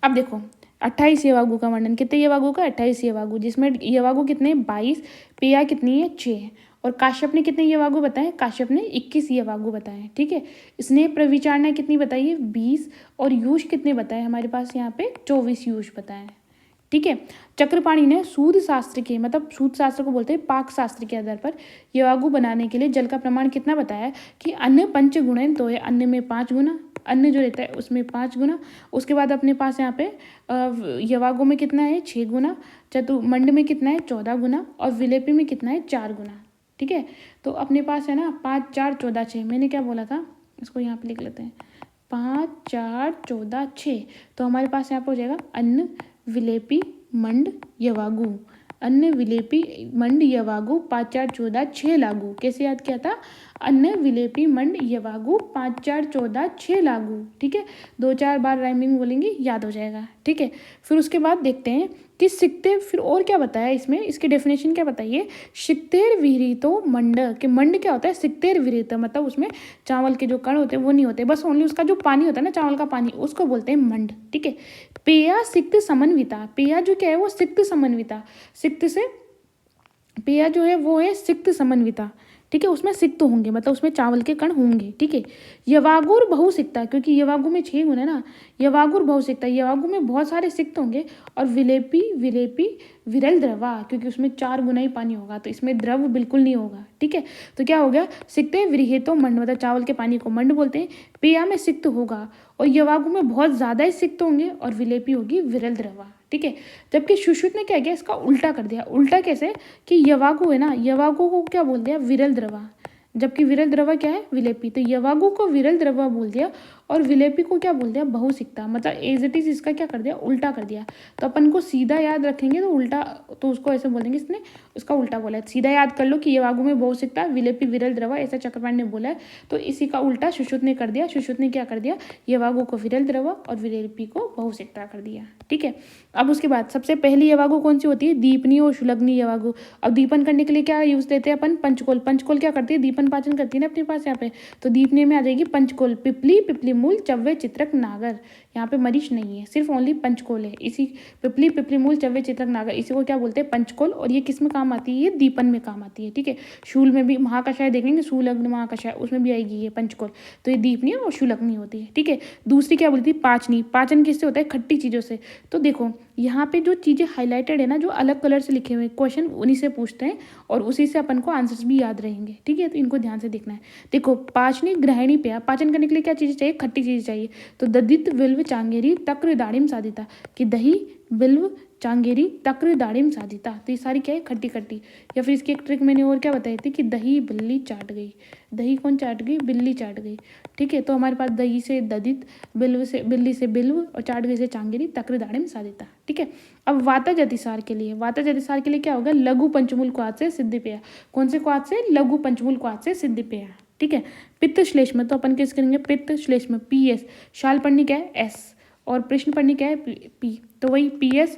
Speaker 1: अब देखो 28 यवागु का वर्णन, कितने यवागु का, 28 यवागु, जिसमें यवागु कितने 22, पेया कितनी है 6, और काश्यप ने कितने यवागु बताए, काश्यप ने 21 यवागु बताए। ठीक है, स्नेह प्रविचारणा कितनी बताई है 20, और यूष कितने बताए हमारे पास यहाँ पे 24 यूष बताए। ठीक है, चक्रपाणी ने सूद शास्त्र के मतलब सूद शास्त्र को बोलते हैं पाक शास्त्र के आधार पर यवागु बनाने के लिए जल का प्रमाण कितना बताया कि अन्न पंच गुणन, तो है अन्न में 5 गुना, अन्न जो रहता है उसमें 5 गुना। उसके बाद अपने पास यहाँ पे यवागु में कितना है 6 गुना, चतुर्मंड में कितना है 14 गुना, और विलेपी में कितना है 4 गुना। ठीक है, तो अपने पास है ना 5 4 14 6, मैंने क्या बोला था, इसको यहाँ पे लिख लेते हैं 5 4 14 6। तो हमारे पास यहाँ पे हो जाएगा अन्न विलेपी मंड यवागु, अन्न विलेपी मंड यवागु 5 4 14 6 लागू। कैसे याद किया था, अन्न विलेपी मंड यवागु 5 4 14 6 लागू। ठीक है, 2-4 बार राइमिंग बोलेंगे याद हो जाएगा। ठीक है, फिर उसके बाद देखते हैं कि सिक्ते, फिर और क्या बताया इसमें, इसकी डेफिनेशन क्या बताइए, सिक्तेर विहितो मंड, के मंड क्या होता है, सिक्तेर विहित मतलब उसमें चावल के जो कण होते हैं वो नहीं होते, बस ओनली उसका जो पानी होता है ना चावल का पानी, उसको बोलते हैं मंड। ठीक है, पेया सिक्त समन्विता, पेया जो क्या है वो सिक्त समन्विता, सिक्त से पेया जो है वो है सिक्त समन्विता। ठीक है, उसमें सिक्त होंगे मतलब उसमें चावल के कण होंगे। ठीक है, यवागुर बहुसिक्ता, क्योंकि यवागु में 6 गुण है ना, यवागुर बहुसिक्ता, यवागु में बहुत सारे सिक्त होंगे, और विलेपी विलेपी विरल द्रवा, क्योंकि उसमें 4 गुना ही पानी होगा तो इसमें द्रव बिल्कुल नहीं होगा। ठीक है, तो क्या हो गया, सिक्ते विरहितो मंड मतलब चावल के पानी को मंड बोलते हैं, पेया में सिक्त होगा, और यवागु में बहुत ज़्यादा ही सिक्त होंगे, और विलेपी होगी विरल द्रवा। ठीक है, जबकि सुश्रुत ने क्या किया, इसका उल्टा कर दिया। उल्टा कैसे, कि यवागु है ना, यवागु को क्या बोल दिया विरल द्रवा, जबकि विरल द्रवा क्या है विलेपी, तो यवागु को विरल द्रवा बोल दिया, और विलेपी को क्या बोल दिया बहुसिक्ता, मतलब एज इट इज इसका क्या कर दिया उल्टा कर दिया। तो अपन को सीधा याद रखेंगे तो उल्टा, तो उसको ऐसे बोलेंगे इसने उसका उल्टा बोला है। सीधा याद कर लो कि यवागु में बहुसिक्ता, विलेपी विरल द्रवा, ऐसा चक्रपाणी ने बोला है, तो इसी का उल्टा सुश्रुत ने कर दिया। सुश्रुत ने क्या कर दिया, यवागु को विरल द्रवा और विलेपी को बहुसिक्ता कर दिया। ठीक है, अब उसके बाद सबसे पहली यवागु कौन सी होती है, दीपनी और शुलग्नी यवागु। अब दीपन करने के लिए क्या यूज देते हैं अपन, पंचकोल। पंचकोल क्या करती है, दीपन पाचन करती है ना अपने पास यहाँ पे, तो दीपने में आ जाएगी पंचकोल, पिपली पिपली मूल चव्वे चित्रक नागर, यहाँ पे मरीच नहीं है, सिर्फ ओनली पंचकोल है। इसी पिपली पिपली मूल चव्वे चित्रक नागर, इसी को क्या बोलते हैं पंचकोल, और ये किस में काम आती है, ये दीपन में काम आती है। ठीक है, शूल में भी महाकषाय देखेंगे, शूलग्न महाकषाय उसमें भी आएगी ये पंचकोल, तो ये दीपनी और शुलग्नी होती है। ठीक है, दूसरी क्या बोलती है पाचनी, पाचन किससे होता है खट्टी चीज़ों से। तो देखो यहाँ पे जो चीज़ें हाईलाइटेड है ना, जो अलग कलर से लिखे हुए क्वेश्चन उन्हीं से पूछते हैं, और उसी से अपन को आंसर्स भी याद रहेंगे। ठीक है, तो इनको ध्यान से देखना है। देखो पाचनी ग्रहणी पेय, पाचन करने के लिए क्या चीज़ें चाहिए, खट्टी चीज़ें चाहिए, तो दधित विल्व चांगेरी तक्र दाड़िम साधिता, कि दही बिल्व, चांगेरी, तक्र, दाड़िम, साजिता। तो ये सारी क्या है, खट्टी खट्टी। या फिर इसकी एक ट्रिक मैंने और क्या बताई थी कि दही बिल्ली चाट गई। दही कौन चाट गई, बिल्ली चाट गई। ठीक है, तो हमारे पास दही से दधित, बिल्ली से बिल्व और चाट गई से चांगेरी, तक्र, दाड़िम, साजिता। ठीक है, अब वातज अतिसार के लिए, वातज अतिसार के लिए क्या होगा, लघु पंचमूल क्वाथ से सिद्धि पेय। कौन से क्वाथ से, लघु पंचमूल क्वाथ से सिद्धि पेय। ठीक है, पित्त श्लेष्म, तो अपन किस करेंगे, पित्त श्लेष्म, PS। शाल पढ़नी क्या है, S। और प्रश्न पढ़नी क्या है, P। तो वही PS।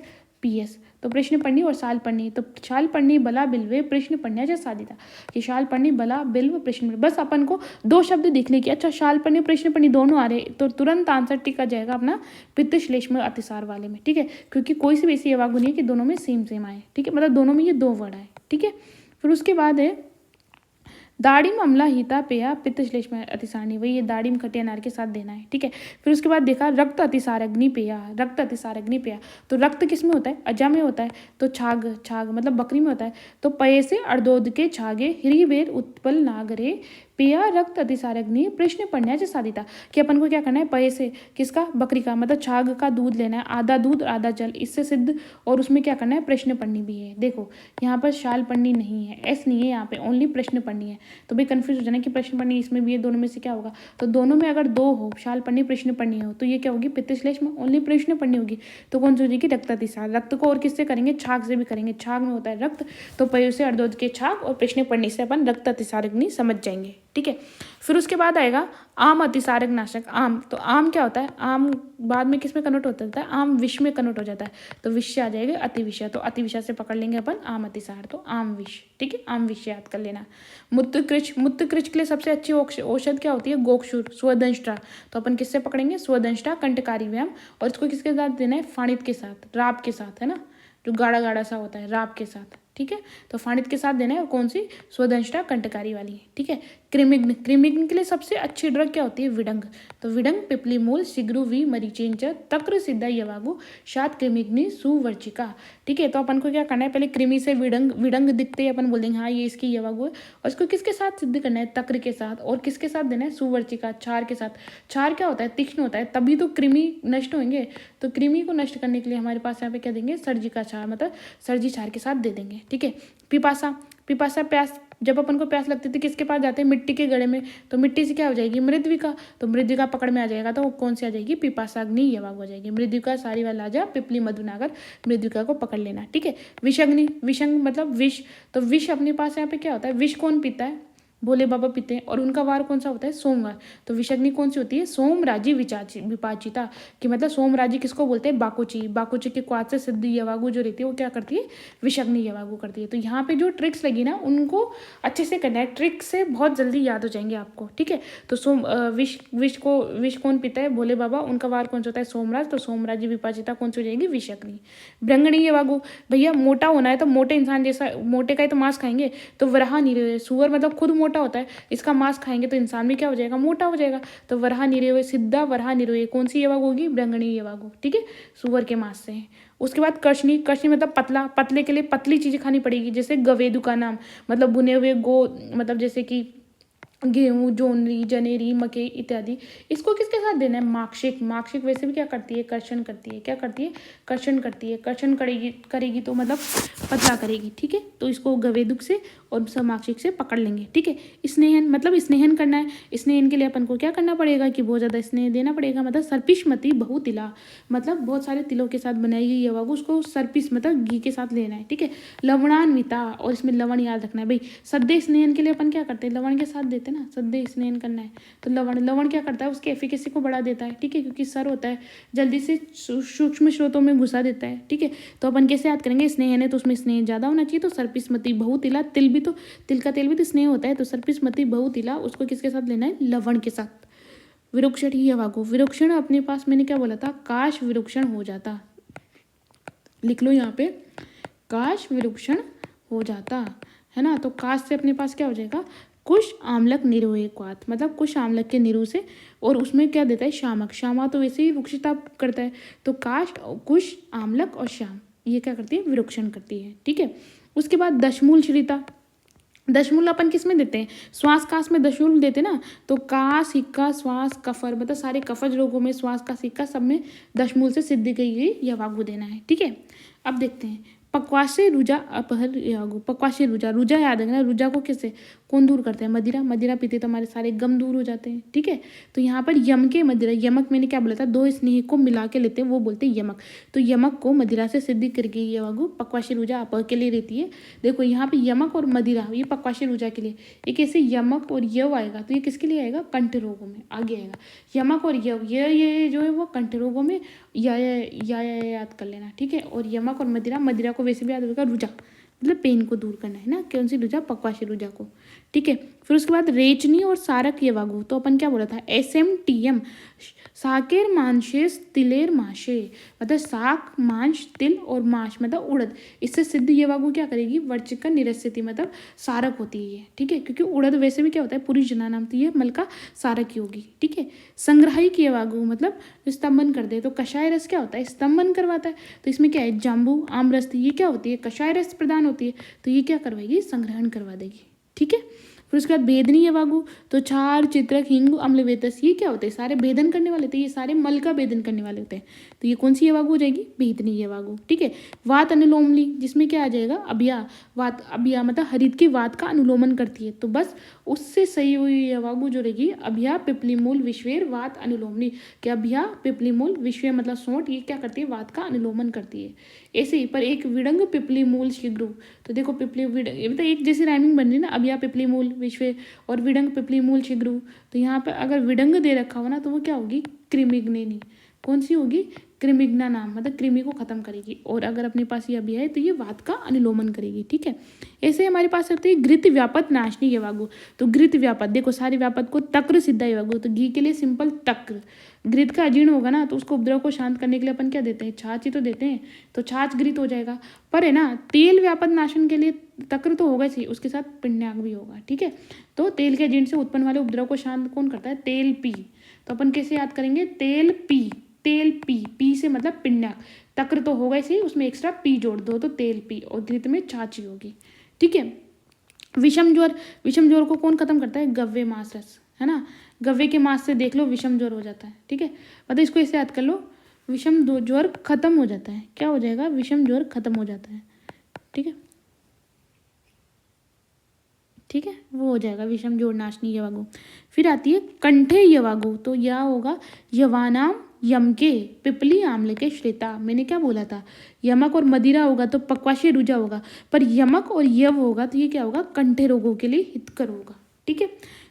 Speaker 1: तो प्रश्न पढ़नी और साल पढ़नी, तो शाल पढ़नी बला बिल्वे, प्रश्न पढ़ना जैसा साधिता कि शाल पढ़नी बला बिल्व प्रश्न। बस अपन को दो शब्द दिखने की, अच्छा शाल पढ़नी प्रश्न पढ़नी दोनों आ रहे तो तुरंत आंसर टिक आ जाएगा अपना पित्त श्लेष्म अतिसार वाले में। ठीक है, क्योंकि कोई सी भी ऐसी अवागु नहीं है कि दोनों में सेम आए। ठीक है, मतलब दोनों में ये 2 वर्ड आए। ठीक है, फिर उसके बाद है दाड़िम अम्ला हिता पेया पित्त श्लेष्म अतिसारणी, वही ये दाड़िम खट्टे अनार के साथ देना है। ठीक है, फिर उसके बाद देखा रक्त अतिसार अग्नि पेया, रक्त अतिसार अग्नि पेया। तो रक्त किस में होता है, अजा में होता है। तो छाग, छाग मतलब बकरी में होता है। तो पये से अर्धोद के छागे हिरीवेर उत्पल नागरे पेया रक्त अतिसार अग्नि प्रश्न पढ़ना साधिता कि अपन को क्या करना है, पये से किसका, बकरी का, मतलब छाग का दूध लेना है, आधा दूध आधा जल, इससे सिद्ध। और उसमें क्या करना है, प्रश्न पढ़नी भी है। देखो यहाँ पर शाल पढ़नी नहीं है, S नहीं है यहाँ पे, ओनली प्रश्न पढ़नी है। तो भाई कंफ्यूज हो जाना कि प्रश्न पढ़नी इसमें भी है, दोनों में से क्या होगा। तो दोनों में अगर 2 हो, शाल पढ़नी प्रश्न पढ़नी हो, तो ये क्या होगी, पित्त श्लेष्म, ओनली प्रश्न पढ़नी होगी। तो कौन सी हो जाएगी, रक्त अतिसार। रक्त को और किससे करेंगे, छाग से भी करेंगे, छाग में होता है रक्त। तो पयो से अर्धोद के छाग और प्रश्न पढ़ने से अपन रक्त अतिसार अग्नि समझ जाएंगे। ठीक है, फिर उसके बाद आएगा आम अतिसारक नाशक। आम, तो आम क्या होता है, आम बाद में किस में कन्वर्ट होता है, आम विष में कन्वर्ट हो जाता है। तो विष से आ जाएगा अतिविषय, तो अतिविषय से पकड़ लेंगे अपन आम अतिसार, तो आम विष। ठीक है, आम विष याद कर लेना। मूत्रकृच, मूत्रकृच के लिए सबसे अच्छी औषध क्या होती है, गोक्षुर, स्वदंष्ट्रा। तो अपन किससे पकड़ेंगे, स्वदंष्ट्रा कंटकारी व्यायाम। और इसको किसके साथ देना है, फाणित के साथ, राब के साथ, है ना, जो गाढ़ा गाढ़ा सा होता है, राब के साथ। ठीक है, तो फाणित के साथ देना है, और कौन सी, स्वदंष्ट्रा कंटकारी वाली। ठीक है, क्रिमिग्न, क्रिमिग्न के लिए सबसे अच्छी ड्रग क्या होती है, विडंग। तो विडंग, पिपली मूल, सिग्रु वी मरीचेंच, तक्र सिद्धा यवागु, शात क्रिमिग्नि सुवर्चिका। ठीक है, तो अपन को क्या करना है, पहले कृमि से विडंग, विडंग दिखते ही अपन बोल देंगे हाँ ये इसकी यवागु है। और इसको किसके साथ सिद्ध करना है, तक्र के साथ। और किसके साथ देना है, सुवर्चिका, क्षार के साथ। क्षार क्या होता है, तीक्ष्ण होता है, तभी तो कृमि नष्ट होंगे। तो कृमि को नष्ट करने के लिए हमारे पास यहाँ पे क्या देंगे, सर्जिका क्षार, मतलब सर्जी क्षार के साथ दे देंगे। ठीक है, पिपासा, पिपासा प्यास, जब अपन को प्यास लगती थी किसके पास जाते हैं, मिट्टी के घड़े में। तो मिट्टी से क्या हो जाएगी, मृद्विका। तो मृद्विका पकड़ में आ जाएगा, तो कौन सी आ जाएगी, पिपासाग्नि यवाग हो जाएगी। मृद्विका सारी वाला जा, पिपली मधुनागर, मृद्विका को पकड़ लेना। ठीक है, विषाग्नि, विषंग मतलब विष। तो विष अपने पास यहाँ पे क्या होता है, विष कौन पीता है, भोले बाबा पीते हैं। और उनका वार कौन सा होता है, सोमवार। तो विषाग्नि कौन सी होती है, सोमराजी विपाचिता, कि मतलब सोमराजी किसको बोलते हैं, बाकुची। बाकुची के क्वाथ से सिद्ध यवागु जो रहती है वो क्या करती है, विषाग्नि यवागु करती है। तो यहाँ पे जो ट्रिक्स लगी ना उनको अच्छे से करना है, ट्रिक से बहुत जल्दी याद हो जाएंगे आपको। ठीक है, तो विष कौन पीता है, भोले बाबा। उनका वार कौन सा होता है, सोमराज। तो सोमराजी विपाचिता कौन सी हो जाएगी, विषाग्नि। ब्रंगणी यवागु, भैया मोटा होना है तो मोटे इंसान जैसा, मोटे का ही तो मांस खाएंगे। तो वराह निरय, सुअर मतलब खुद मोटा होता है, इसका मांस खाएंगे तो इंसान भी क्या हो जाएगा, मोटा हो जाएगा। तो वराह निरय, सिद्धा वराह निरय, कौन सी यवागु होगी, ब्रंगणी यवागु। ठीक है, सुअर के मांस से। उसके बाद कर्षणी, कर्षणी मतलब पतला, पतले के लिए पतली चीजें खानी पड़ेगी, जैसे गवेदु का नाम, मतलब भुने हुए गो, मतलब जैसे कि गेहूँ, जोनरी, जनेरी, मकई इत्यादि। इसको किसके साथ देना है, माक्षिक। माक्षिक वैसे भी क्या करती है, कर्षण करती है। क्या करती है, कर्षण करती है। कर्षण करेगी तो मतलब पतला करेगी। ठीक है, तो इसको गवेदुक से और समाक्षिक से पकड़ लेंगे। ठीक है, स्नेहन मतलब स्नेहन करना है। स्नेहन के लिए अपन को क्या करना पड़ेगा कि बहुत ज़्यादा स्नेह देना पड़ेगा, मतलब सर्पिष्मति बहुतिला, मतलब बहुत सारे तिलों के साथ बनाई गई यवागु, उसको सर्पिस मतलब घी के साथ लेना है। ठीक है, लवणान्विता, और इसमें लवण याद रखना है भाई। सद्य स्नेहन के लिए अपन क्या करते हैं, लवण के साथ देते हैं ना, सद्य स्नेहन करना है तो लवण क्या करता है, उसकी एफिकेसी को बढ़ा देता है। ठीक है, क्योंकि सर होता है, जल्दी से सूक्ष्म स्रोतों में घुसा देता है। ठीक है, तो अपन कैसे याद करेंगे, स्नेहन है तो उसमें स्नेह ज्यादा होना चाहिए, तो सर्पिस्मति बहुतिला, तिल भी तो, तिल का तेल भी तो स्नेह होता है, तो सर्पिस्मति बहुतिला उसको किसके साथ लेना है, लवण के साथ। विरुक्षण ही यवागु, विरुक्षण अपने पास मैंने क्या बोला था, काश विरुक्षण हो जाता, लिख लो यहाँ पे, काश विरुक्षण हो जाता, है ना। तो काश से अपने पास क्या हो जाएगा, कुश आम्लक निरोधक, मतलब कुश आम्लक के निरु से, और उसमें क्या देता है, शामक। शामा तो वैसे ही वृक्षिता करता है, तो काश, कुश, आम्लक और शाम ये क्या करती है, विरुक्षण करती है। ठीक है, उसके बाद दशमूल श्रिता, दशमूल अपन किस में देते हैं, श्वास काश में दशमूल देते हैं ना, तो काश हिक्का श्वास कफर मतलब सारे कफज रोगों में श्वास काश हिक्का सब में दशमूल से सिद्धि गई हुई यवागु देना है। ठीक है, अब देखते हैं पक्वाशय रुजा अपहर यवागु। पक्वाशय रुजा, रुजा याद रखना, रुजा को किससे कौन दूर करते हैं, मदिरा, मदिरा पीते तो हमारे सारे गम दूर हो जाते हैं। ठीक है, तो यहाँ पर यम के मदिरा, यमक मैंने क्या बोला था, दो स्नेह को मिला के लेते हैं वो बोलते हैं यमक, तो यमक को मदिरा से सिद्धि कर गई यवागु पक्वाशय रुजा अपहर के लिए रहती है। देखो यहाँ पे यमक और मदिरा ये पक्वाशय रुजा के लिए, एक ऐसे यमक और यव आएगा तो ये किसके लिए आएगा, कंठ रोगों में आगे आएगा। यमक और यव ये जो है वो कंठ रोगों में या याद कर लेना। ठीक है, और यमक और मदिरा, मदिरा को वैसे भी याद रखा, रुजा मतलब पेन को दूर करना है ना, कौन सी रुजा, पक्वाशय रुजा को। ठीक है, फिर उसके बाद रेचनी और सारक यवागु, तो अपन क्या बोला था, SMTM साकेर मांशेस तिलेर माशे, मतलब साक मांस तिल और माश मतलब उड़द, इससे सिद्ध यवागु क्या करेगी, वर्चिका निरस्यति मतलब सारक होती है। ठीक है, क्योंकि उड़द वैसे भी क्या होता है, पूरी जना नाम तो ये मल का सारक ही होगी। ठीक है, संग्राहिक यवागु मतलब स्तंभन कर दे, तो कषाय रस क्या होता है, स्तंभन करवाता है, तो इसमें क्या है, जाम्बू आम रस, ये क्या होती है, कषाय रस प्रदान होती है, तो ये क्या करवाएगी, संग्रहण करवा देगी। ठीक है, फिर उसके बाद भेदनी यवागु, तो क्षार चित्रक हिंग अम्ल वेतस ये क्या होते हैं, सारे भेदन करने वाले होते हैं, ये सारे मल का भेदन करने वाले होते हैं, तो ये कौन सी यवागु हो जाएगी, भेदनी यवागु। ठीक है, वात अनुलोमली जिसमें क्या आ जाएगा, अभिया, वात अभिया मतलब हरित की वात का अनुलोमन करती है, तो बस उससे सही हुई यवागु जो रहेगी अभिया पिपलीमूल विश्वेर वात अनुलोमनी, क्या अभिया पिपलीमूल विश्वे मतलब सोंठ, ये क्या करती है, वात का अनुलोमन करती है। ऐसे ही पर एक विडंग पिपलीमूल शीघ्र, तो देखो पिपली ये मतलब एक जैसी राइमिंग बन रही है ना, अभिया पिपलीमूल विश्वे और विडंग पिपलीमूल शीघ्र, तो यहाँ पर अगर विडंग दे रखा हो ना तो वो क्या होगी, क्रिमिग्नेनी, कौन सी होगी, क्रिमिग्ना नाम मतलब कृमि को खत्म करेगी, और अगर अपने पास ये अभी है तो ये वात का अनुलोमन करेगी। ठीक है, ऐसे हमारे पास होती है घृत व्यापत नाशनी यवागु, तो घृत व्यापत देखो सारे व्यापत को तक्र सिद्धा यवागु, तो घी के लिए सिंपल तक्र, घृत का अजीर्ण होगा ना तो उसको उपद्रव को शांत करने के लिए अपन क्या देते हैं, छाछ ही तो देते हैं, तो छाछ घृत हो जाएगा। पर है ना तेल व्यापत नाशन के लिए तक्र तो होगा ही, उसके साथ पिंड्याक भी होगा। ठीक है, तो तेल के अजीर्ण से उत्पन्न वाले उपद्रव को शांत कौन करता है, तेल पी, तो अपन कैसे याद करेंगे, तेल पी, तेल पी, पी से मतलब पिंड्याक, तक्र तो होगा ही, उसमें एक्स्ट्रा पी जोड़ दो तो तेल पी, और घृत में छाछी होगी। ठीक है, विषम ज्वर, विषम ज्वर को कौन खत्म करता है, गव्य मास रस, है ना, गव्य के मास से देख लो विषम ज्वर हो जाता है। ठीक है, मतलब इसको ऐसे याद कर लो, विषम ज्वर खत्म हो जाता है, क्या हो जाएगा, विषम ज्वर खत्म हो जाता है। ठीक है, ठीक है, वो हो जाएगा विषम ज्वर नाशनी यवागु। फिर आती है कंठे यवागु, तो यह होगा यवानाम यम के पिपली आम्ल के श्रेता, मैंने क्या बोला था, यमक और मदिरा होगा तो पक्वाशय रुजा होगा, पर यमक और यव होगा तो ये क्या होगा, कंठे रोगों के लिए हितकर होगा। ठीक है,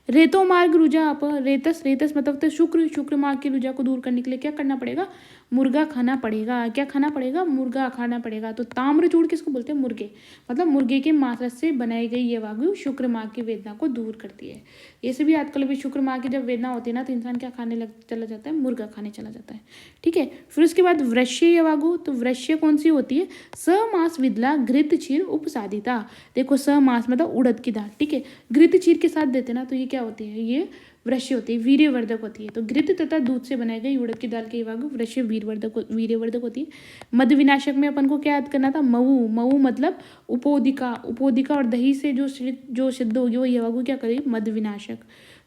Speaker 1: रेतो मार्ग रुजा आप, रेतस, रेतस मतलब तो शुक्र, शुक्र मार्ग की रुजा को दूर करने के लिए क्या करना पड़ेगा, मुर्गा खाना पड़ेगा, क्या खाना पड़ेगा, मुर्गा खाना पड़ेगा। तो ताम्रचूड़ किसको बोलते हैं, मुर्गे, मतलब मुर्गे के मांस से बनाई गई ये वायु शुक्र मार्ग की वेदना को दूर करती है। ऐसे भी आजकल भी शुक्र मार्ग की जब वेदना होती है ना तो इंसान क्या खाने लग चला जाता है, मुर्गा खाने चला जाता है। ठीक है, फिर उसके बाद वृश्य यवागु, तो वृश्य कौन सी होती है, समास विदला घृत क्षीर उपसादिता, देखो समास मतलब उड़द की दाल। ठीक है, घृत क्षीर के साथ देते ना तो ये क्या होती है, ये वृश्य होती है, वीर्यवर्धक होती है। तो घृत तथा दूध से बनाई गई उड़द की दाल के वागु वृश्य वीर्यवर्धक होती है। मद विनाशक में अपन को क्या याद करना था, मऊ, मऊ मतलब उपोदिका, उपोदिका और दही से जो सिद्ध होगी वो यवागु क्या करेगी, मद विनाशक।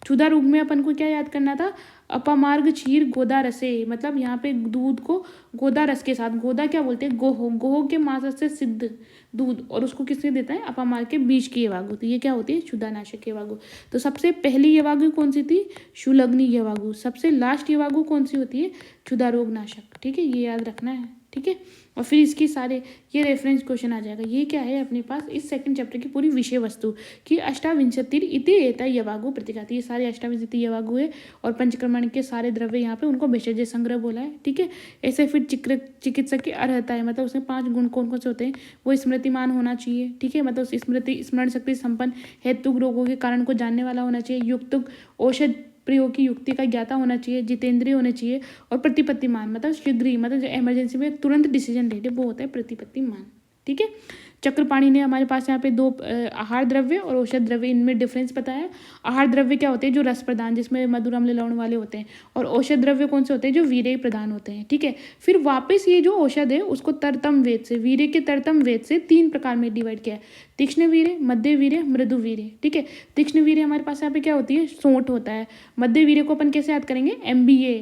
Speaker 1: क्षुधा रोग में अपन को क्या याद करना था, अपमार्ग क्षीर गोदा रसे, मतलब यहाँ पे दूध को गोदा रस के साथ, गोदा क्या बोलते हैं, गोह, गोह के मास से सिद्ध दूध, और उसको किसने देता है, अपामार्ग के बीज की यवागु, तो ये क्या होती है, क्षुधानाशक यवागु। तो सबसे पहली यवागु कौन सी थी, शूलग्नि यवागु। सबसे लास्ट यवागु कौन सी होती है, क्षुधा रोग नाशक। ठीक है, ये याद रखना है। ठीक है, और फिर इसकी सारे ये रेफरेंस क्वेश्चन आ जाएगा। ये क्या है अपने पास इस सेकंड चैप्टर की पूरी विषय वस्तु कि अष्टाविंशतिर इति एता यवागु प्रतिघाती, ये सारे अष्टाविंशति यवागु है, और पंचकर्मण के सारे द्रव्य यहाँ पे उनको भेषज संग्रह बोला है। ठीक है, ऐसे फिर चिकित्सक की अर्हता है, मतलब उसमें 5 गुण कौन कौन से होते हैं, वो स्मृतिमान होना चाहिए। ठीक है, मतलब स्मरण शक्ति संपन्न, हेतु रोगों के कारण को जानने वाला होना चाहिए, युक्त औषध प्रयोग की युक्ति का ज्ञाता होना चाहिए, जितेंद्रिय होने चाहिए, और प्रतिपत्तिमान मतलब शीघ्र, मतलब जो इमरजेंसी में तुरंत डिसीजन ले ले वो होता है प्रतिपत्तिमान। ठीक है, चक्रपाणी ने हमारे पास यहाँ पे 2 आहार द्रव्य और औषध द्रव्य, इनमें डिफरेंस बताया। आहार द्रव्य क्या होते हैं, जो रस प्रदान जिसमें मधुर अम्ल लवण वाले होते हैं, और औषध द्रव्य कौन से होते हैं, जो वीर्य प्रदान होते हैं। ठीक है, फिर वापस ये जो औषध है उसको तरतम वेद से, वीर्य के तरतम वेद से 3 प्रकार में डिवाइड किया है। तीक्ष्ण वीर्य, मध्य वीर्य, मृदु वीर्य। ठीक है, तीक्ष्ण वीर्य हमारे पास यहाँ पे क्या होती है, सोंठ होता है। मध्य वीर्य को अपन कैसे याद करेंगे, MBA।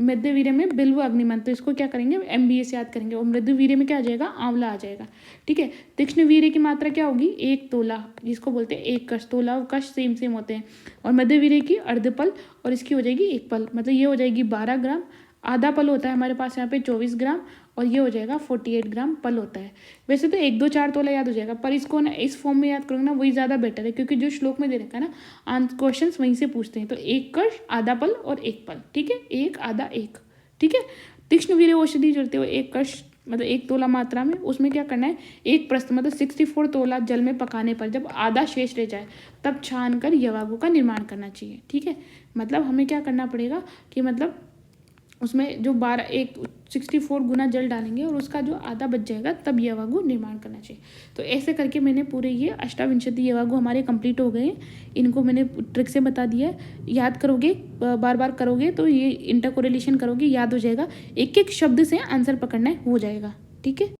Speaker 1: मध्य वीर्य में बिल्व अग्निमंत्र, तो इसको क्या करेंगे, MBA से याद करेंगे। और मृदु वीर्य में क्या आ जाएगा, आंवला आ जाएगा। ठीक है, तीक्ष्ण वीर्य की मात्रा क्या होगी, 1 तोला, जिसको बोलते हैं 1 कश। तोला और कश सेम सेम होते हैं। और मध्य वीर्य की अर्धपल, और इसकी हो जाएगी 1 पल, मतलब ये हो जाएगी 12 ग्राम। आधा पल होता है हमारे पास यहाँ पे 24 ग्राम, और ये हो जाएगा 48 ग्राम पल होता है। वैसे तो 1 2 4 तोला याद हो जाएगा, पर इसको ना इस फॉर्म में याद करोगे ना, वही ज़्यादा बेटर है, क्योंकि जो श्लोक में दे रखा है ना, क्वेश्चन वहीं से पूछते हैं। तो 1 कश, आधा पल और 1 पल। ठीक है, 1 आधा 1। ठीक है, तीक्ष्ण वीर्य औषधि जोड़ते हुए 1 कश मतलब 1 तोला मात्रा में, उसमें क्या करना है, 1 प्रस्थ मतलब 64 तोला जल में पकाने पर जब आधा शेष रह जाए तब छान कर यवागु का निर्माण करना चाहिए। ठीक है, मतलब हमें क्या करना पड़ेगा कि मतलब उसमें जो 64 गुना जल डालेंगे और उसका जो आधा बच जाएगा तब यवागु निर्माण करना चाहिए। तो ऐसे करके मैंने पूरे ये अष्टाविंशति यवागु हमारे कंप्लीट हो गए। इनको मैंने ट्रिक से बता दिया है, याद करोगे, बार बार करोगे तो ये इंटर कोरिलेशन करोगे, याद हो जाएगा। एक एक शब्द से आंसर पकड़ना हो जाएगा। ठीक है।